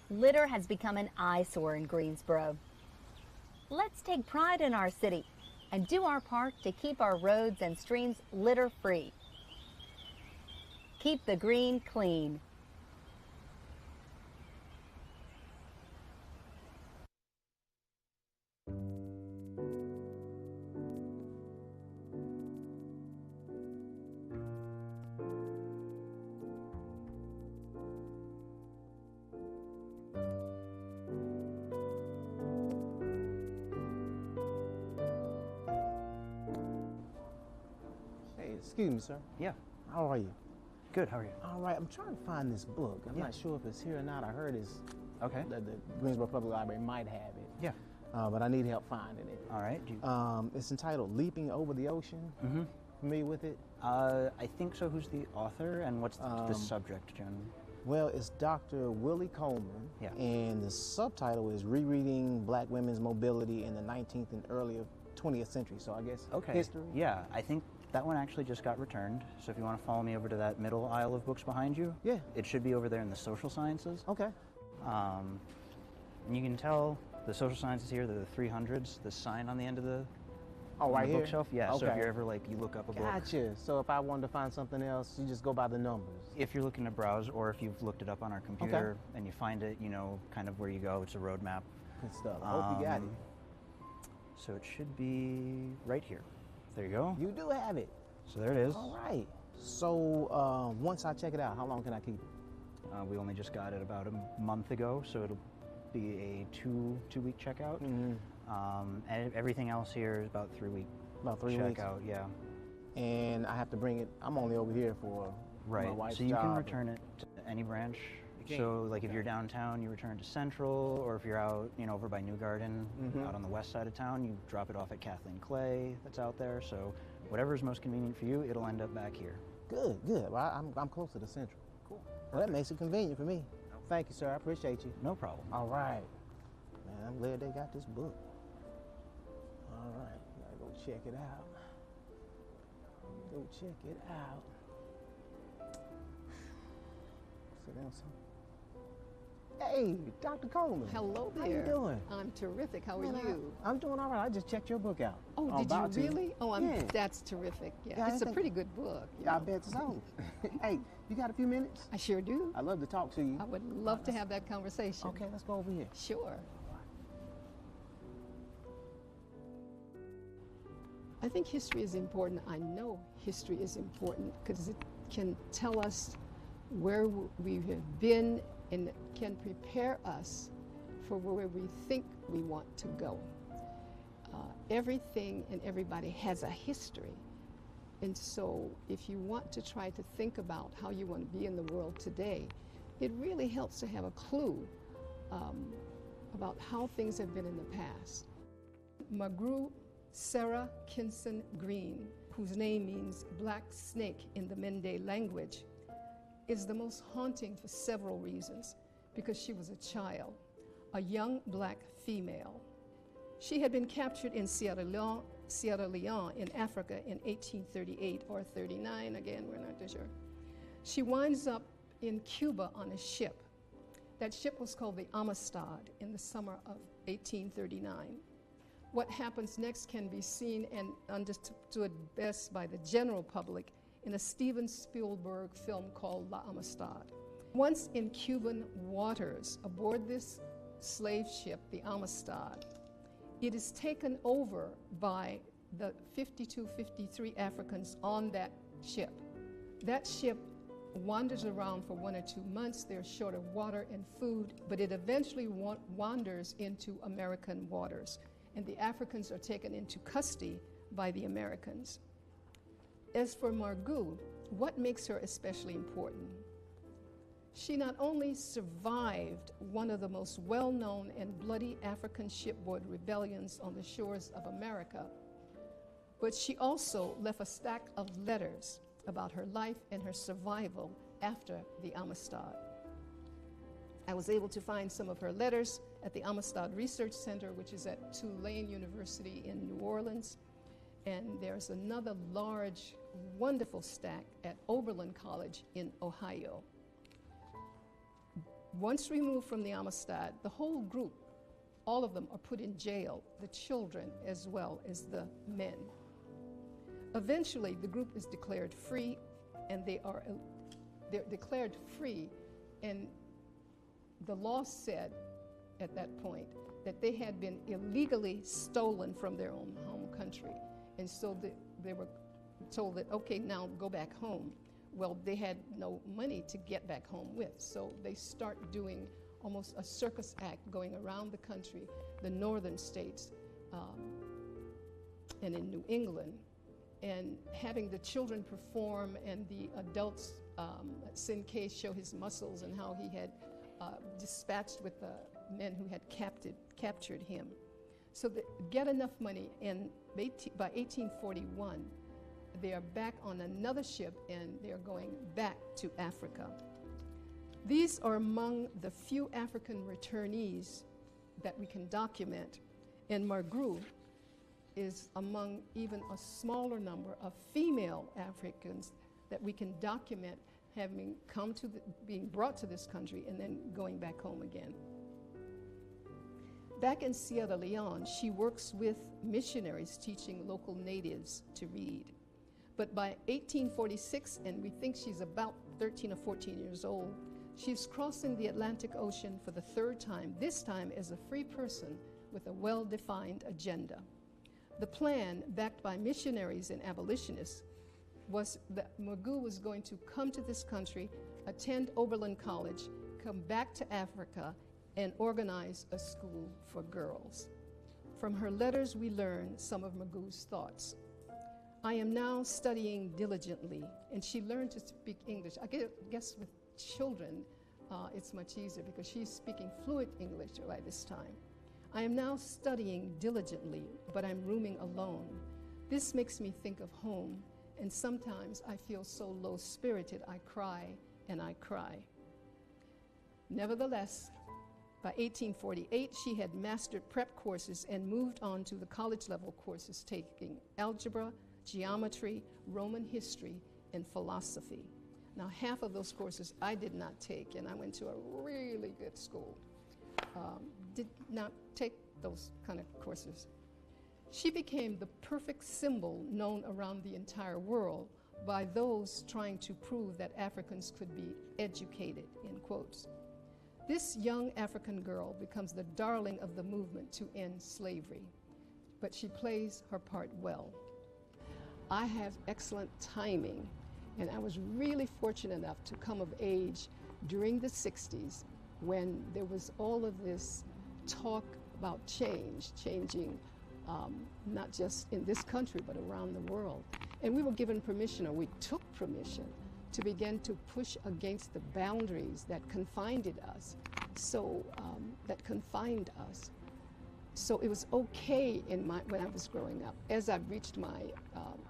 Litter has become an eyesore in Greensboro. Let's take pride in our city and do our part to keep our roads and streams litter-free. Keep the green clean. Excuse me, sir. Yeah. How are you? Good. How are you? All right. I'm trying to find this book. I'm not sure if it's here or not. I heard it's Okay. the Greensboro Public Library might have it. Yeah. But I need help finding it. All right. It's entitled "Leaping Over the Ocean." Mm-hmm. Familiar with it? I think so. Who's the author and what's the subject, generally? Well, it's Dr. Willie Coleman, Yeah. and the subtitle is "Rereading Black Women's Mobility in the 19th and Earlier 20th century, so I guess Okay. history. Yeah, I think that one actually just got returned. So if you want to follow me over to that middle aisle of books behind you, Yeah. it should be over there in the social sciences. Okay. And you can tell the social sciences here, they're the 300s, the sign on the end of the, Oh, right here? bookshelf. Yeah, so if Okay. you're ever like, you look up a book. Gotcha. So if I wanted to find something else, you just go by the numbers. If you're looking to browse or if you've looked it up on our computer and you find it, you know, kind of where you go, it's a road map. Good stuff. I hope you got it. So it should be right here. There you go. You do have it. So there it is. All right. So once I check it out, how long can I keep it? We only just got it about a month ago, so it'll be a two-week checkout. And everything else here is about 3 week About 3 weeks. checkout. Yeah. And I have to bring it. I'm only over here for my Right. wife's So you can job. return it to any branch. can. So like if you're downtown, you return to Central, or if you're out, you know, over by New Garden, out on the west side of town, you drop it off at Kathleen Clay that's out there. So whatever is most convenient for you, it'll end up back here. Good, good. Well, I'm close to the Central. Cool. Well, that makes it convenient for me. Thank you, sir. I appreciate you. No problem. All right. Man, I'm glad they got this book. All right. Gotta go check it out. Go check it out. Sit down, son. Hey, Dr. Coleman. Hello there. How you doing? I'm terrific. How are Man, you? I'm doing all right. I just checked your book out. Oh, I'm did about you to. really? Oh, Yeah. that's terrific. Yeah, Yeah, I it's a think- pretty good book. you I know. bet so. Hey, you got a few minutes? I sure do. I'd love to talk to you. I would love to have that conversation. Okay, let's go over here. Sure. I think history is important. I know history is important because it can tell us where we have been and it can prepare us for where we think we want to go. Everything and everybody has a history. And so if you want to try to think about how you want to be in the world today, it really helps to have a clue about how things have been in the past. Magru Sarah Kinson Green, whose name means black snake in the Mende language, is the most haunting for several reasons. Because she was a child, a young black female. She had been captured in Sierra Leone in Africa in 1838 or 39, again, we're not too sure. She winds up in Cuba on a ship. That ship was called the Amistad in the summer of 1839. What happens next can be seen and understood best by the general public in a Steven Spielberg film called La Amistad. Once in Cuban waters, aboard this slave ship, the Amistad, it is taken over by the 53 Africans on that ship. That ship wanders around for 1 or 2 months. They're short of water and food, but it eventually wanders into American waters, and the Africans are taken into custody by the Americans. As for Margot, what makes her especially important? She not only survived one of the most well-known and bloody African shipboard rebellions on the shores of America, but she also left a stack of letters about her life and her survival after the Amistad. I was able to find some of her letters at the Amistad Research Center, which is at Tulane University in New Orleans, and there's another large, wonderful stack at Oberlin College in Ohio. Once removed from the Amistad, the whole group, all of them are put in jail, the children as well as the men. Eventually, the group is declared free, and they're declared free, and the law said at that point that they had been illegally stolen from their own home country, and so they were told that, okay, now go back home. Well, they had no money to get back home with, so they start doing almost a circus act going around the country, the northern states, and in New England, and having the children perform and the adults, Sin K show his muscles and how he had dispatched with the men who had captured him. So they get enough money, and by 1841, they are back on another ship and they're going back to Africa. These are among the few African returnees that we can document. And Margot is among even a smaller number of female Africans that we can document having come to being brought to this country and then going back home again. Back in Sierra Leone, she works with missionaries teaching local natives to read. But by 1846, and we think she's about 13 or 14 years old, she's crossing the Atlantic Ocean for the third time, this time as a free person with a well-defined agenda. The plan, backed by missionaries and abolitionists, was that Magoo was going to come to this country, attend Oberlin College, come back to Africa, and organize a school for girls. From her letters, we learn some of Magoo's thoughts. I am now studying diligently, and she learned to speak English. I guess with children, it's much easier because she's speaking fluent English by this time. I am now studying diligently, but I'm rooming alone. This makes me think of home, and sometimes I feel so low-spirited I cry and I cry. Nevertheless, by 1848, she had mastered prep courses and moved on to the college-level courses, taking algebra, geometry, Roman history, and philosophy. Now, half of those courses I did not take, and I went to a really good school. Did not take those kind of courses. She became the perfect symbol known around the entire world by those trying to prove that Africans could be educated, in quotes. This young African girl becomes the darling of the movement to end slavery, but she plays her part well. I have excellent timing, and I was really fortunate enough to come of age during the 60s when there was all of this talk about changing not just in this country but around the world. And we were given permission, or we took permission, to begin to push against the boundaries that confined us. So it was okay when I was growing up, as I reached my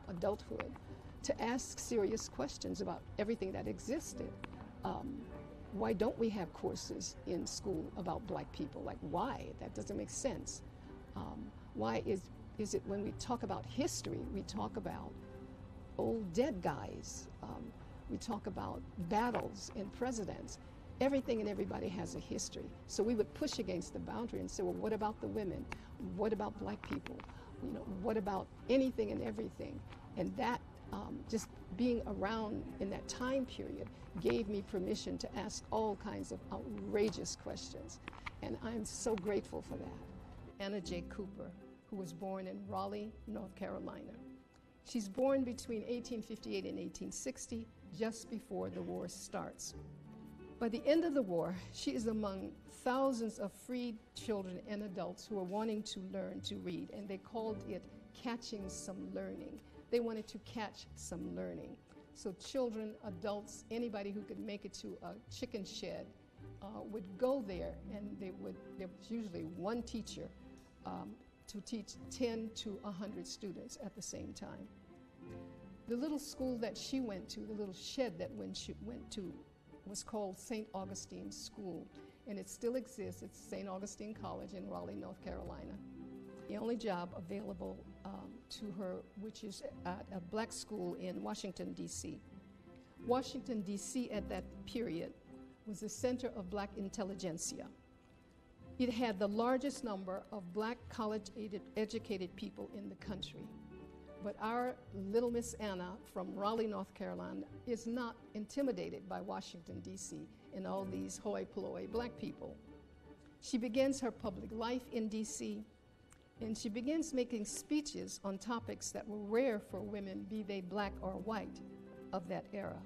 adulthood, to ask serious questions about everything that existed. Why don't we have courses in school about black people? Like, why? That doesn't make sense. Why is it when we talk about history, we talk about old dead guys? We talk about battles and presidents. Everything and everybody has a history. So we would push against the boundary and say, well, what about the women? What about black people? You know, what about anything and everything? And that just being around in that time period gave me permission to ask all kinds of outrageous questions. And I'm so grateful for that. Anna J. Cooper, who was born in Raleigh, North Carolina. She's born between 1858 and 1860, just before the war starts. By the end of the war, she is among thousands of freed children and adults who are wanting to learn to read, and they called it catching some learning. They wanted to catch some learning. So children, adults, anybody who could make it to a chicken shed would go there, and there was usually one teacher to teach 10 to 100 students at the same time. The little school that she went to, the little shed that she went to, was called St. Augustine School, and it still exists. It's St. Augustine College in Raleigh, North Carolina. The only job available to her, which is at a black school in Washington, D.C. Washington, D.C. at that period was the center of black intelligentsia. It had the largest number of black college-educated people in the country. But our little Miss Anna from Raleigh, North Carolina, is not intimidated by Washington, D.C. and all these hoi polloi black people. She begins her public life in D.C., and she begins making speeches on topics that were rare for women, be they black or white, of that era.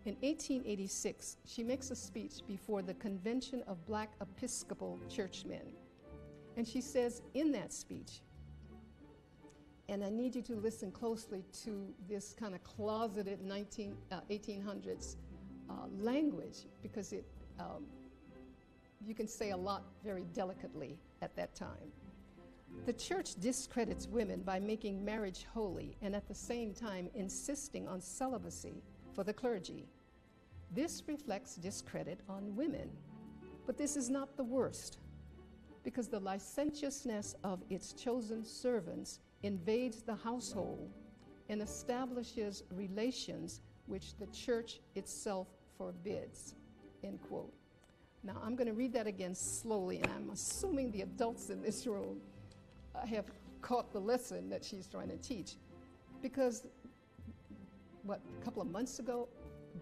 In 1886, she makes a speech before the Convention of Black Episcopal Churchmen. And she says in that speech, and I need you to listen closely to this kind of closeted 1800s language, because you can say a lot very delicately at that time. The church discredits women by making marriage holy and at the same time insisting on celibacy for the clergy. This reflects discredit on women. But this is not the worst, because the licentiousness of its chosen servants invades the household, and establishes relations which the church itself forbids, end quote. Now, I'm going to read that again slowly, and I'm assuming the adults in this room have caught the lesson that she's trying to teach. Because, a couple of months ago,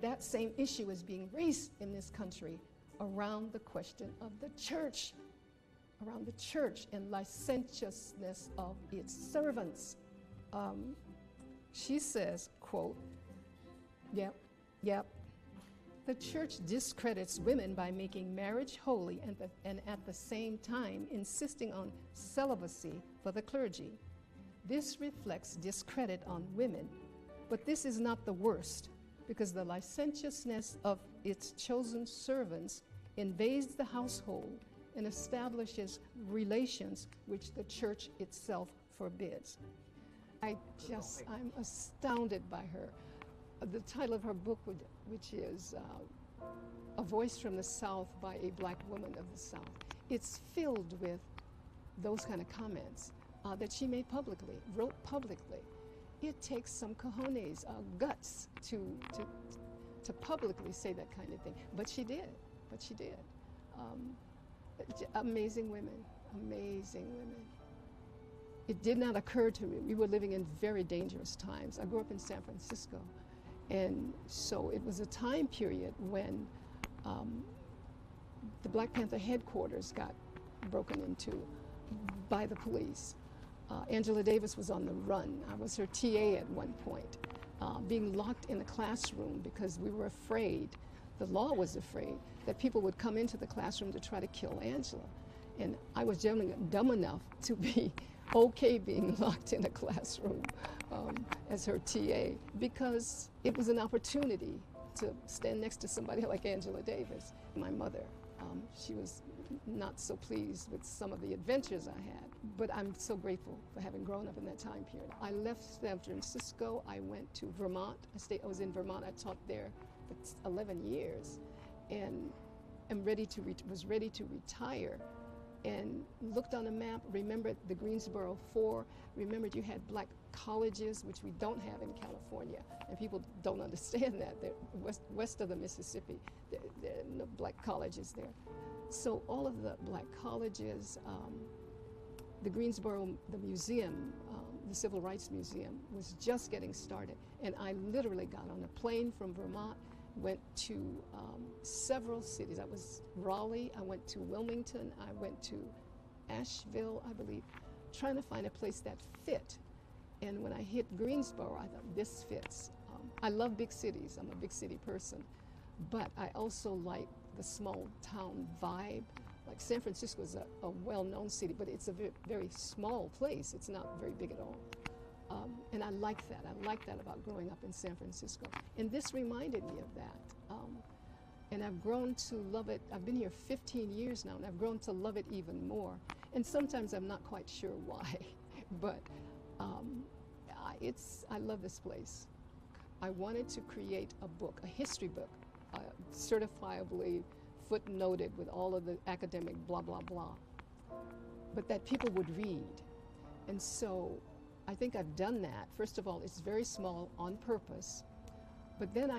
that same issue is being raised in this country around the question of the church, around the church and licentiousness of its servants. She says, quote, yep, the church discredits women by making marriage holy and at the same time insisting on celibacy for the clergy. This reflects discredit on women, but this is not the worst, because the licentiousness of its chosen servants invades the household and establishes relations which the church itself forbids. I'm astounded by her. The title of her book, which is A Voice from the South by a Black Woman of the South, it's filled with those kind of comments that she made publicly, wrote publicly. It takes some cojones, guts, to publicly say that kind of thing. But she did. Amazing women, amazing women. It did not occur to me. We were living in very dangerous times. I grew up in San Francisco. And so it was a time period when the Black Panther headquarters got broken into by the police. Angela Davis was on the run. I was her TA at one point, being locked in a classroom because we were afraid, the law was afraid, that people would come into the classroom to try to kill Angela. And I was dumb enough to be okay being locked in a classroom as her TA, because it was an opportunity to stand next to somebody like Angela Davis. My mother, she was not so pleased with some of the adventures I had, but I'm so grateful for having grown up in that time period. I left San Francisco, I went to Vermont. I was in Vermont, I taught there for 11 years, and was ready to retire, and looked on a map, remembered the Greensboro 4, remembered you had black colleges, which we don't have in California, and people don't understand that. They're west of the Mississippi, there are no black colleges there. So all of the black colleges, the Greensboro, the museum, the Civil Rights Museum was just getting started, and I literally got on a plane from Vermont, went to several cities. I was Raleigh, I went to Wilmington, I went to Asheville, I believe, trying to find a place that fit. And when I hit Greensboro, I thought, this fits. I love big cities, I'm a big city person, but I also like the small town vibe. Like San Francisco is a well-known city, but it's a very small place. It's not very big at all. And I like that. I like that about growing up in San Francisco. And this reminded me of that. And I've grown to love it. I've been here 15 years now, and I've grown to love it even more. And sometimes I'm not quite sure why, but I love this place. I wanted to create a book, a history book, certifiably footnoted with all of the academic blah, blah, blah, but that people would read. And so I think I've done that. First of all, it's very small on purpose, but then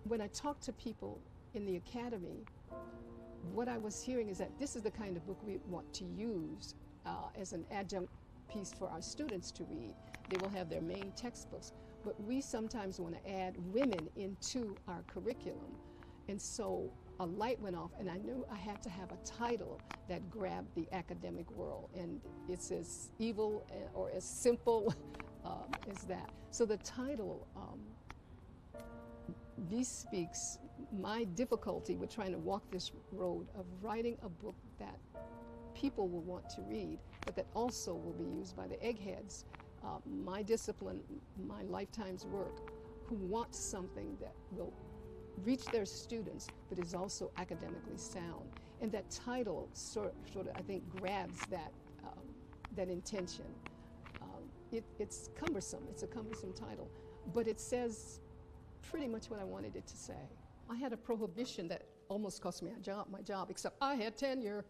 when I talked to people in the academy, what I was hearing is that this is the kind of book we want to use as an adjunct piece for our students to read. They will have their main textbooks, but we sometimes want to add women into our curriculum. And so a light went off, and I knew I had to have a title that grabbed the academic world, and it's as evil or as simple as that. So the title bespeaks my difficulty with trying to walk this road of writing a book that people will want to read, but that also will be used by the eggheads, my discipline, my lifetime's work, who want something that will reach their students, but is also academically sound. And that title sort of I think, grabs that intention. It's cumbersome. It's a cumbersome title, but it says pretty much what I wanted it to say. I had a prohibition that almost cost me my job, except I had tenure.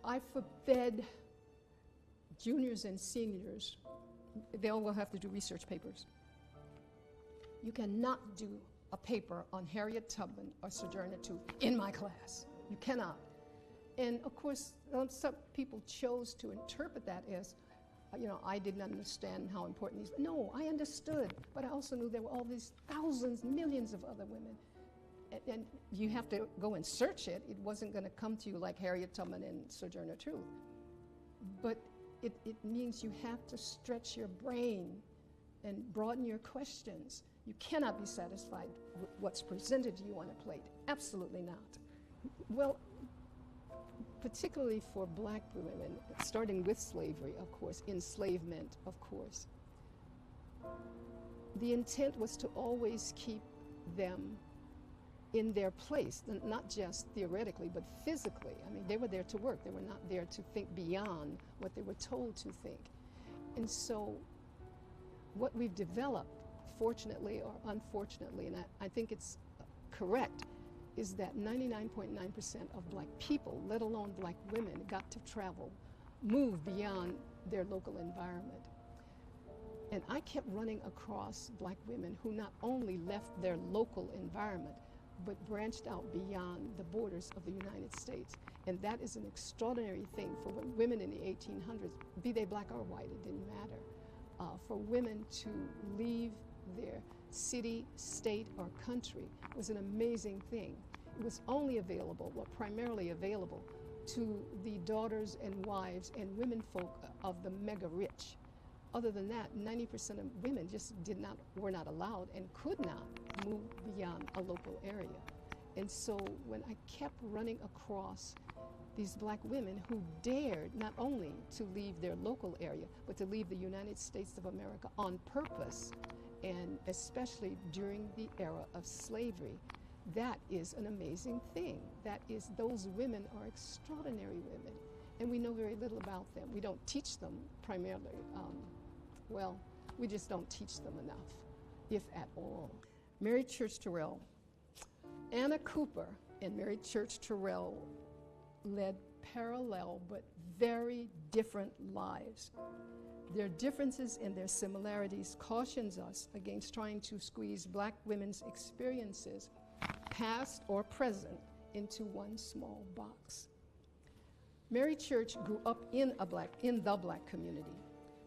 I forbade juniors and seniors, they all will have to do research papers. You cannot do a paper on Harriet Tubman or Sojourner Truth in my class. You cannot. And of course, some people chose to interpret that as, I didn't understand how important these. No, I understood, but I also knew there were all these thousands, millions of other women. And you have to go and search it. It wasn't going to come to you like Harriet Tubman and Sojourner Truth. But it means you have to stretch your brain and broaden your questions. You cannot be satisfied with what's presented to you on a plate. Absolutely not. Well, particularly for black women, starting with slavery, of course, enslavement, of course, the intent was to always keep them in their place, not just theoretically, but physically. I mean, they were there to work. They were not there to think beyond what they were told to think. And so what we've developed, fortunately or unfortunately, and I think it's correct, is that 99.9% of black people, let alone black women, got to travel, move beyond their local environment. And I kept running across black women who not only left their local environment, but branched out beyond the borders of the United States. And that is an extraordinary thing for women in the 1800s, be they black or white, it didn't matter. For women to leave their city, state, or country was an amazing thing. It was only available, well, primarily available to the daughters and wives and women folk of the mega rich. Other than that, 90% of women just were not allowed and could not move beyond a local area. And so when I kept running across these black women who dared not only to leave their local area, but to leave the United States of America on purpose, and especially during the era of slavery, that is an amazing thing. Those women are extraordinary women, and we know very little about them. We don't teach them primarily. We just don't teach them enough, if at all. Mary Church Terrell. Anna Cooper and Mary Church Terrell led parallel but very different lives. Their differences and their similarities cautions us against trying to squeeze black women's experiences, past or present, into one small box. Mary Church grew up in the black community,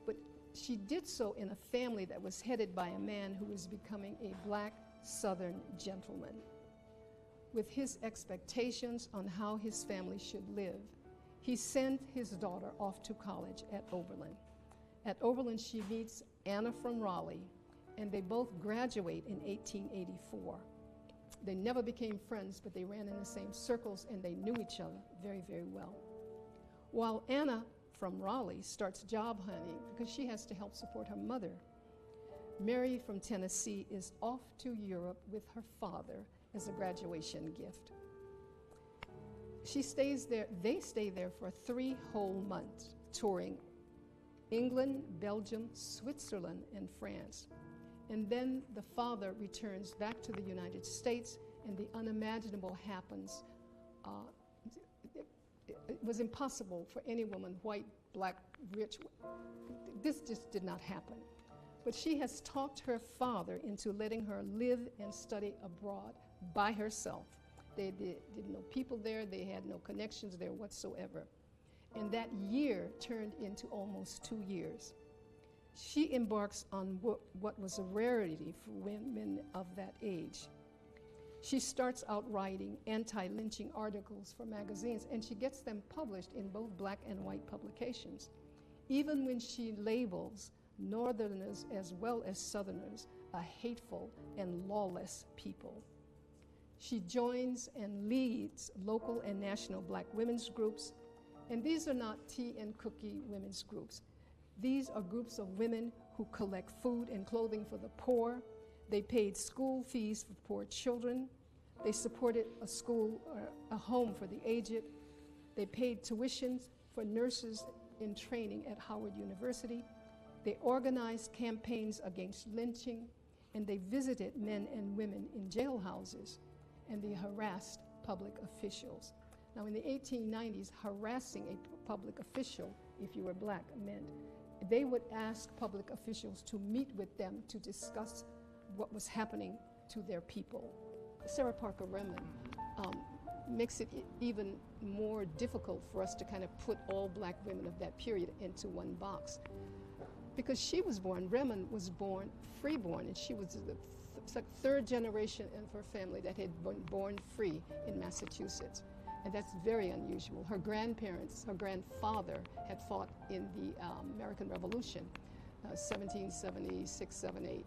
but she did so in a family that was headed by a man who was becoming a black Southern gentleman. With his expectations on how his family should live, he sent his daughter off to college at Oberlin. At Oberlin, she meets Anna from Raleigh, and they both graduate in 1884. They never became friends, but they ran in the same circles, and they knew each other very, very well. While Anna from Raleigh starts job hunting because she has to help support her mother, Mary from Tennessee is off to Europe with her father as a graduation gift. She stays there, they stay there for 3 whole months, touring England, Belgium, Switzerland, and France. And then the father returns back to the United States, and the unimaginable happens. It was impossible for any woman, white, black, rich. This just did not happen. But she has talked her father into letting her live and study abroad by herself. They didn't know people there. They had no connections there whatsoever. And that year turned into almost 2 years. She embarks on what was a rarity for women of that age. She starts out writing anti-lynching articles for magazines, and she gets them published in both black and white publications, even when she labels Northerners as well as Southerners a hateful and lawless people. She joins and leads local and national black women's groups, and these are not tea and cookie women's groups. These are groups of women who collect food and clothing for the poor. They paid school fees for poor children. They supported a school or a home for the aged. They paid tuitions for nurses in training at Howard University. They organized campaigns against lynching, and they visited men and women in jailhouses, and they harassed public officials. Now, in the 1890s, harassing a public official if you were black, meant they would ask public officials to meet with them to discuss what was happening to their people. Sarah Parker Remond makes it even more difficult for us to kind of put all black women of that period into one box. Because she was born, Remond was born freeborn, and she was the third generation of her family that had been born free in Massachusetts. And that's very unusual. Her grandparents, her grandfather had fought in the American Revolution, 1776, 78.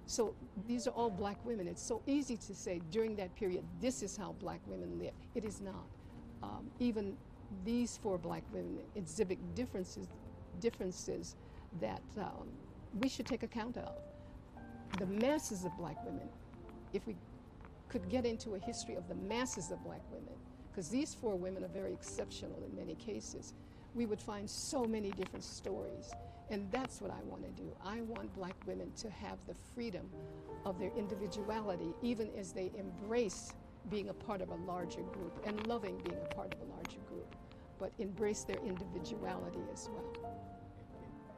So these are all black women. It's so easy to say during that period, this is how black women lived. It is not. Even these 4 black women exhibit differences that we should take account of. The masses of black women, if we could get into a history of the masses of black women, because these 4 women are very exceptional in many cases, we would find so many different stories. And that's what I want to do. I want black women to have the freedom of their individuality, even as they embrace being a part of a larger group and loving being a part of a larger group, but embrace their individuality as well.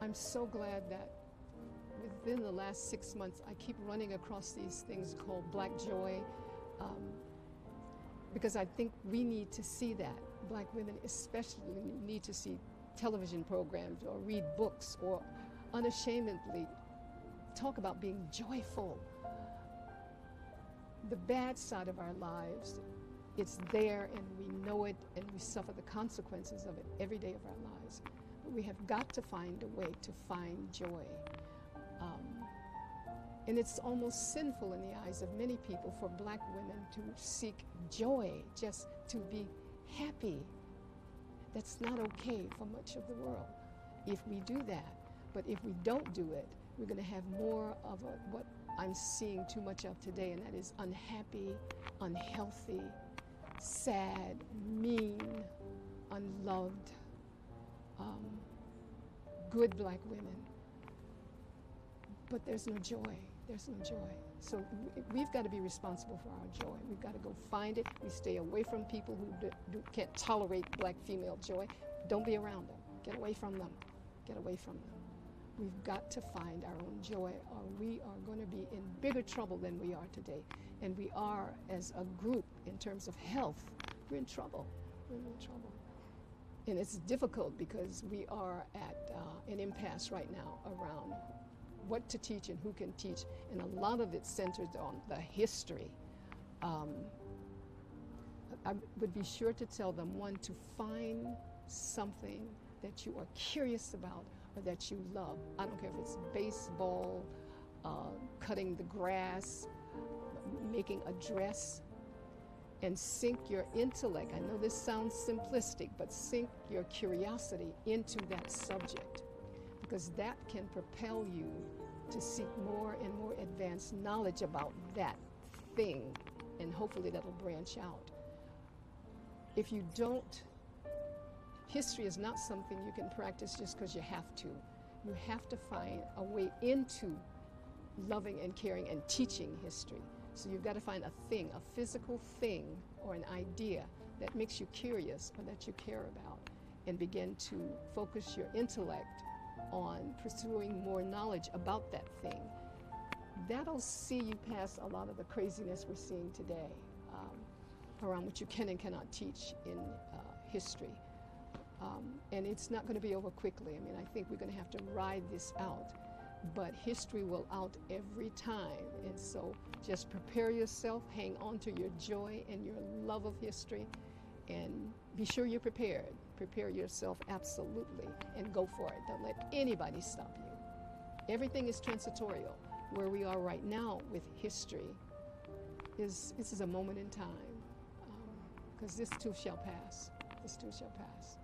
I'm so glad that within the last 6 months, I keep running across these things called Black Joy, because I think we need to see that. Black women especially need to see television programs or read books or unashamedly talk about being joyful. The bad side of our lives, it's there and we know it and we suffer the consequences of it every day of our lives. But we have got to find a way to find joy. And it's almost sinful in the eyes of many people for black women to seek joy, just to be happy. That's not okay for much of the world if we do that. But if we don't do it, we're going to have more of what I'm seeing too much of today, and that is unhappy, unhealthy, sad, mean, unloved, good black women. But there's no joy. There's no joy. So we've got to be responsible for our joy. We've got to go find it. We stay away from people who can't tolerate black female joy. Don't be around them. Get away from them. Get away from them. We've got to find our own joy, or we are going to be in bigger trouble than we are today. And we are, as a group, in terms of health, we're in trouble. We're in trouble. And it's difficult because we are at an impasse right now around what to teach and who can teach, and a lot of it centered on the history. I would be sure to tell them, one, to find something that you are curious about or that you love. I don't care if it's baseball, cutting the grass, making a dress, and sink your intellect. I know this sounds simplistic, but sink your curiosity into that subject, because that can propel you to seek more and more advanced knowledge about that thing, and hopefully that'll branch out. If you don't, history is not something you can practice just because you have to. You have to find a way into loving and caring and teaching history. So you've got to find a thing, a physical thing or an idea that makes you curious or that you care about, and begin to focus your intellect on pursuing more knowledge about that thing. That'll see you past a lot of the craziness we're seeing today around what you can and cannot teach in history. And it's not going to be over quickly. I mean, I think we're going to have to ride this out, but history will out every time. And so just prepare yourself, hang on to your joy and your love of history, and be sure you're prepared. Prepare yourself absolutely and go for it. Don't let anybody stop you. Everything is transitorial. Where we are right now with history this is a moment in time, because this too shall pass. This too shall pass.